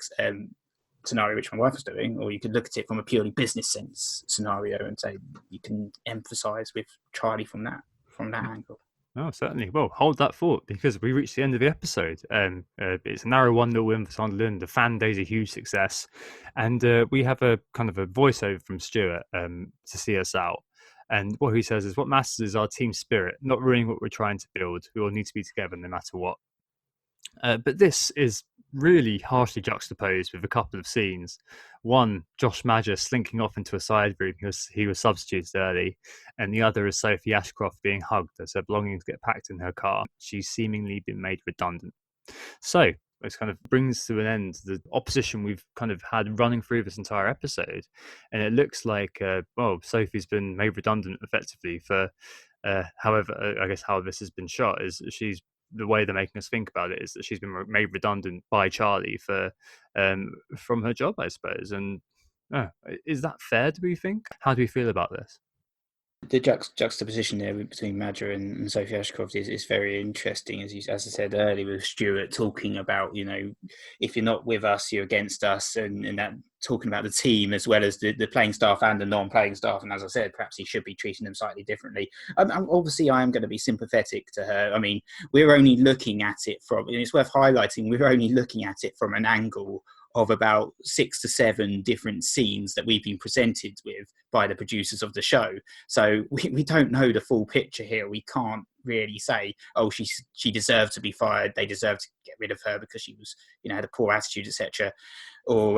C: scenario, which my wife was doing, or you could look at it from a purely business sense scenario and say you can empathise with Charlie from that angle.
B: Oh, certainly. Well, hold that thought, because we reached the end of the episode. It's a narrow 1-0 win for Sunderland. The fan day's a huge success. And we have a kind of a voiceover from Stuart to see us out. And what he says is, what matters is our team spirit, not ruining what we're trying to build. We all need to be together no matter what. But this is really harshly juxtaposed with a couple of scenes. One, Josh Madger slinking off into a side room because he was substituted early, and the other is Sophie Ashcroft being hugged as her belongings get packed in her car. She's seemingly been made redundant. So this kind of brings to an end the opposition we've kind of had running through this entire episode, and it looks like Sophie's been made redundant effectively for however, I guess how this has been shot is the way they're making us think about it is that she's been made redundant by Charlie from her job, I suppose. And Is that fair, do we think? How do we feel about this?
C: The juxtaposition there between Madger and Sophie Ashcroft is very interesting, as I said earlier, with Stuart talking about, if you're not with us, you're against us, and that talking about the team as well as the playing staff and the non-playing staff. And as I said, perhaps he should be treating them slightly differently. Obviously, I am going to be sympathetic to her. I mean, we're only looking at it from, and it's worth highlighting, we're only looking at it from an angle of about 6 to 7 different scenes that we've been presented with by the producers of the show. So we don't know the full picture here. We can't really say, oh, she deserved to be fired, they deserve to get rid of her because she was, had a poor attitude, etc. Or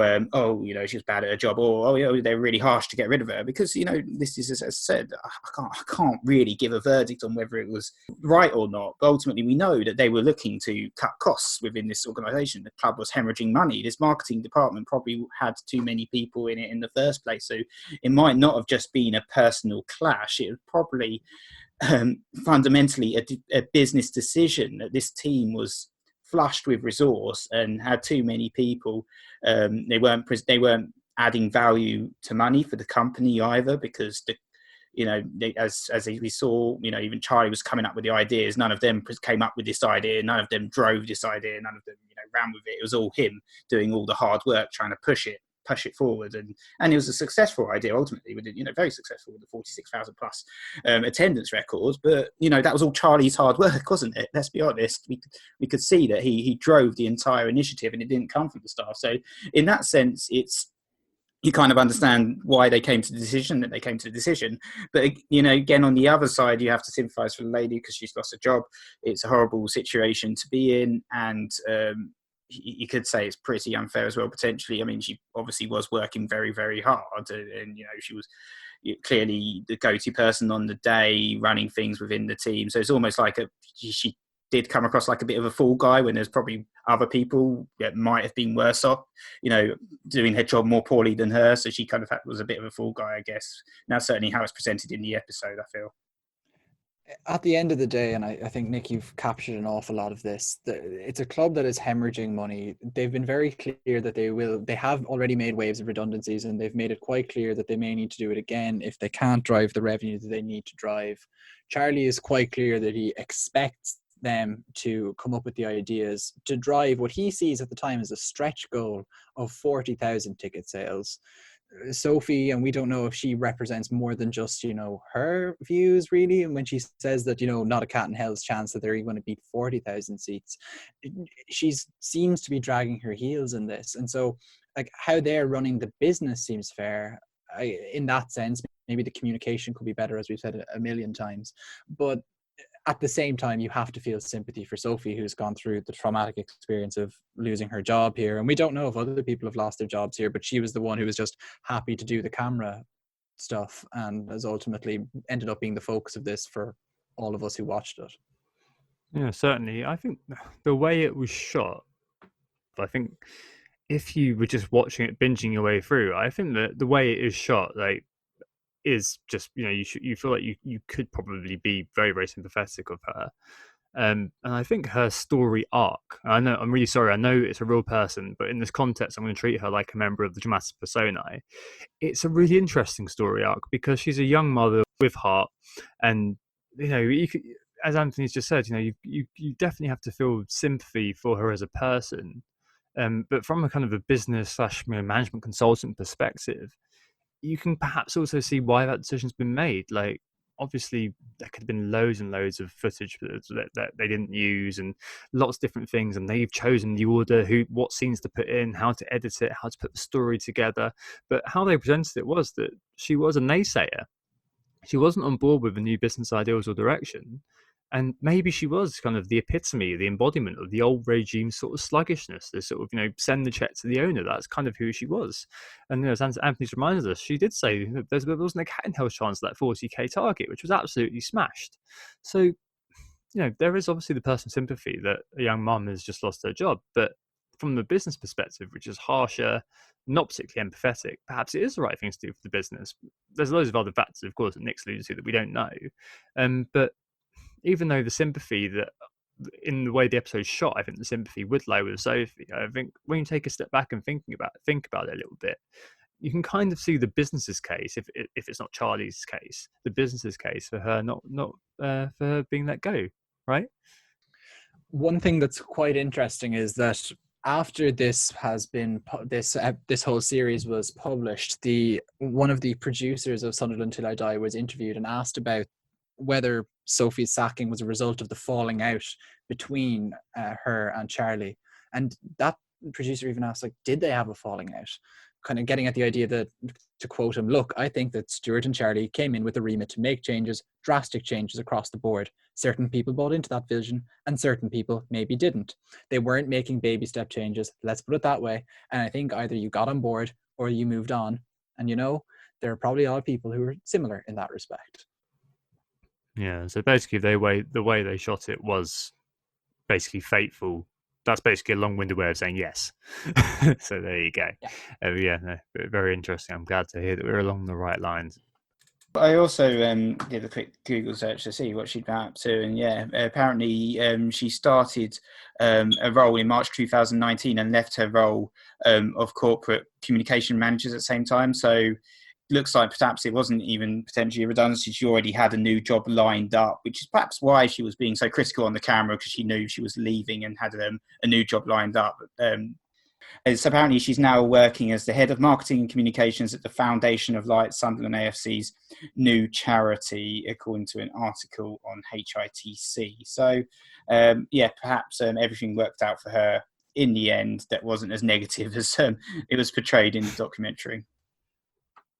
C: she was bad at her job, or they're really harsh to get rid of her, because this is, as I said, I can't really give a verdict on whether it was right or not. But ultimately, we know that they were looking to cut costs within this organisation. The club was hemorrhaging money. This marketing department probably had too many people in it in the first place, so it might not have just been a personal clash. It was probably fundamentally a business decision that this team was flushed with resource and had too many people. They weren't adding value to money for the company either, because as we saw, even Charlie was coming up with the ideas. None of them came up with this idea. None of them drove this idea. None of them ran with it. It was all him doing all the hard work, trying to push it forward, and it was a successful idea ultimately, with very successful, with the 46,000 plus attendance records. But that was all Charlie's hard work, wasn't it? Let's be honest. We could see that he drove the entire initiative, and it didn't come from the staff. So in that sense, you kind of understand why they came to the decision that they came to the decision. But again, on the other side, you have to sympathise for the lady because she's lost a job. It's a horrible situation to be in, and you could say it's pretty unfair as well, potentially. I mean, she obviously was working very, very hard, and she was clearly the go-to person on the day, running things within the team. So it's almost like she did come across like a bit of a fool guy, when there's probably other people that might have been worse off, doing her job more poorly than her. So she kind of was a bit of a fool guy, I guess. Now, certainly how it's presented in the episode, I feel.
D: At the end of the day, and I think, Nick, you've captured an awful lot of this, it's a club that is hemorrhaging money. They've been very clear that they have already made waves of redundancies, and they've made it quite clear that they may need to do it again if they can't drive the revenue that they need to drive. Charlie is quite clear that he expects them to come up with the ideas to drive what he sees at the time as a stretch goal of 40,000 ticket sales. Sophie, and we don't know if she represents more than just her views really, and when she says that not a cat in hell's chance that they're going to beat 40,000 seats, she seems to be dragging her heels in this. And so like how they're running the business seems fair. In that sense, maybe the communication could be better, as we've said a million times, but at the same time, you have to feel sympathy for Sophie, who's gone through the traumatic experience of losing her job here. And we don't know if other people have lost their jobs here, but she was the one who was just happy to do the camera stuff and has ultimately ended up being the focus of this for all of us who watched it.
B: Yeah, certainly. I think the way it was shot, I think if you were just watching it, binging your way through, I think that the way it is shot, is just you feel like you could probably be very, very sympathetic of her, and I think her story arc, I'm really sorry, I know it's a real person, but in this context I'm going to treat her like a member of the dramatis personae. It's a really interesting story arc because she's a young mother with heart, and you could, as Anthony's just said, you definitely have to feel sympathy for her as a person, but from a kind of a business / management consultant perspective, you can perhaps also see why that decision's been made. Like, obviously, there could have been loads and loads of footage that they didn't use, and lots of different things, and they've chosen the order, what scenes to put in, how to edit it, how to put the story together. But how they presented it was that she was a naysayer. She wasn't on board with the new business ideals or direction. And maybe she was kind of the epitome, the embodiment of the old regime sort of sluggishness, the sort of, send the check to the owner. That's kind of who she was. And as Anthony's reminded us, she did say that there wasn't a cat in hell's chance of that 40k target, which was absolutely smashed. So, there is obviously the personal sympathy that a young mum has just lost her job. But from the business perspective, which is harsher, not particularly empathetic, perhaps it is the right thing to do for the business. There's loads of other factors, of course, that Nick's alluded to that we don't know. But even though the sympathy that in the way the episode's shot, I think the sympathy would lie with Sophie. I think when you take a step back and think about it a little bit, you can kind of see the business's case, if it's not Charlie's case, the business's case for her not for her being let go, right?
D: One thing that's quite interesting is that after this has been this whole series was published, one of the producers of Sunderland Till I Die was interviewed and asked about whether Sophie's sacking was a result of the falling out between her and Charlie, and that producer even asked, like, did they have a falling out? Kind of getting at the idea that, to quote him, look, I think that Stuart and Charlie came in with a remit to make changes, drastic changes across the board. Certain people bought into that vision and certain people maybe didn't. They weren't making baby step changes, let's put it that way. And I think either you got on board or you moved on. And there are probably a lot of people who are similar in that respect.
B: Yeah, so basically the way they shot it was basically fateful. That's basically a long-winded way of saying yes. So there you go. No, very interesting. I'm glad to hear that we're along the right lines.
C: I also did a quick Google search to see what she'd been up to, and apparently she started a role in March 2019 and left her role of corporate communication manager at the same time. So looks like perhaps it wasn't even potentially a redundancy. She already had a new job lined up, which is perhaps why she was being so critical on the camera, because she knew she was leaving and had a new job lined up. So apparently she's now working as the head of marketing and communications at the Foundation of Light, Sunderland AFC's new charity, according to an article on HITC. So, perhaps everything worked out for her in the end. That wasn't as negative as it was portrayed in the documentary.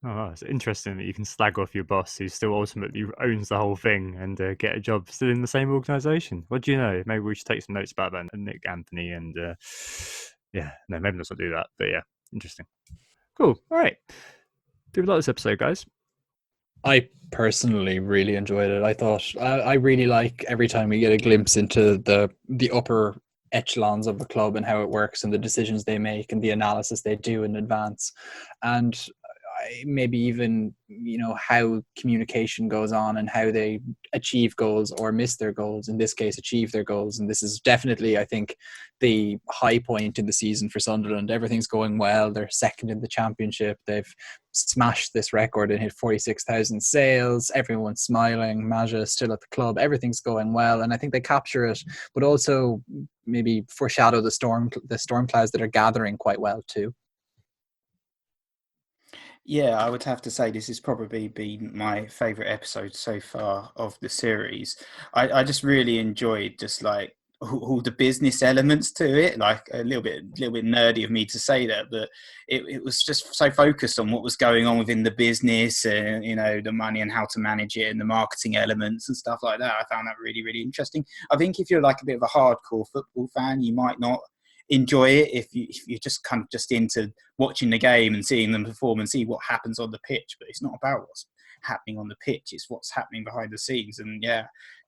B: Oh, it's interesting that you can slag off your boss who still ultimately owns the whole thing and get a job still in the same organisation. What do you know? Maybe we should take some notes about that, and Nick Anthony, and maybe let's not do that. But yeah, interesting. Cool. All right. Do we like this episode, guys?
D: I personally really enjoyed it. I thought I really like every time we get a glimpse into the upper echelons of the club and how it works and the decisions they make and the analysis they do in advance, and maybe even how communication goes on and how they achieve goals or miss their goals. In this case, achieve their goals, and this is definitely, I think, the high point in the season for Sunderland. Everything's going well. They're second in the championship. They've smashed this record and hit 46,000 sales. Everyone's smiling. Maja is still at the club. Everything's going well, and I think they capture it, but also maybe foreshadow the storm clouds that are gathering quite well too.
C: Yeah, I would have to say this has probably been my favourite episode so far of the series. I just really enjoyed just like all the business elements to it. Like a little bit nerdy of me to say that, but it was just so focused on what was going on within the business and the money and how to manage it and the marketing elements and stuff like that. I found that really, really interesting. I think if you're like a bit of a hardcore football fan, you might not enjoy it if you're just kind of just into watching the game and seeing them perform and see what happens on the pitch. But it's not about what's happening on the pitch, it's what's happening behind the scenes, and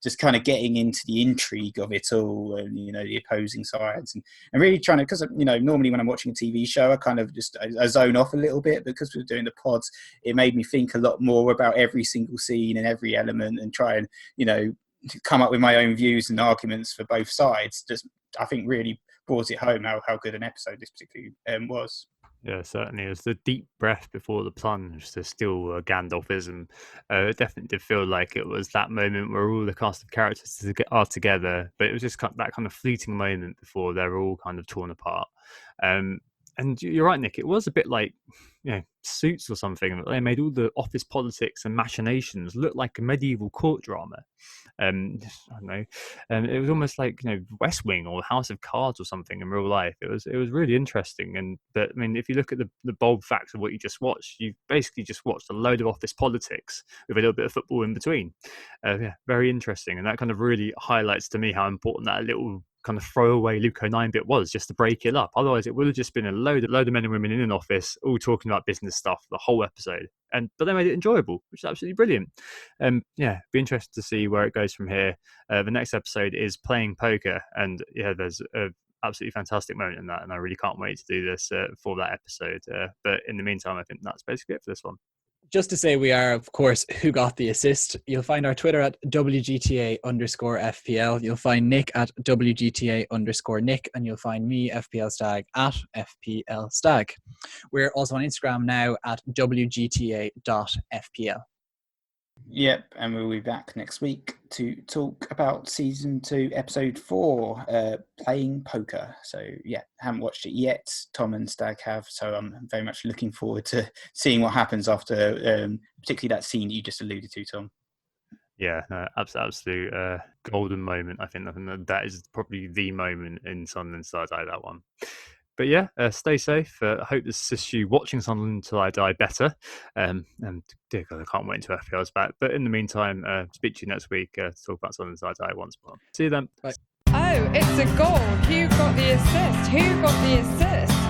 C: just kind of getting into the intrigue of it all, and the opposing sides, and really trying to, because normally when I'm watching a TV show I kind of just I zone off a little bit, because we're doing the pods it made me think a lot more about every single scene and every element and try and come up with my own views and arguments for both sides. Just I think really brought it home how good an episode this particularly was.
B: Yeah, certainly. It was the deep breath before the plunge to still Gandalfism. It definitely did feel like it was that moment where all the cast of characters are together, but it was just that kind of fleeting moment before they're all kind of torn apart. And you're right, Nick, it was a bit like Suits or something. They made all the office politics and machinations look like a medieval court drama. I don't know. It was almost like West Wing or House of Cards or something in real life. It was really interesting. But I mean, if you look at the bold facts of what you just watched, you basically just watched a load of office politics with a little bit of football in between. Very interesting, and that kind of really highlights to me how important that little kind of throwaway Luco 9-bit was, just to break it up. Otherwise, it would have just been a load of men and women in an office all talking about business stuff the whole episode. But they made it enjoyable, which is absolutely brilliant. Be interested to see where it goes from here. The next episode is playing poker, and there's a absolutely fantastic moment in that, and I really can't wait to do this for that episode. But in the meantime, I think that's basically it for this one.
D: just to say we are, of course, Who Got the Assist. You'll find our Twitter at WGTA_FPL. You'll find Nick at WGTA_Nick. And you'll find me, FPL Stag, at FPL Stag. We're also on Instagram now at WGTA.FPL.
C: Yep, and we'll be back next week to talk about season 2, episode 4, playing poker. So yeah, haven't watched it yet. Tom and Stag have, so I'm very much looking forward to seeing what happens after, particularly that scene you just alluded to, Tom.
B: Yeah, absolute golden moment. I think that is probably the moment in Sunderland Till I Die, that one. But yeah, stay safe. I hope this assists you watching Sunderland Till I Die better. And dear God, I can't wait until FPL's back. But in the meantime, speak to you next week to talk about Sunderland Till I Die once more. See you then.
D: Bye.
A: Oh, it's a goal. Who got the assist? Who got the assist?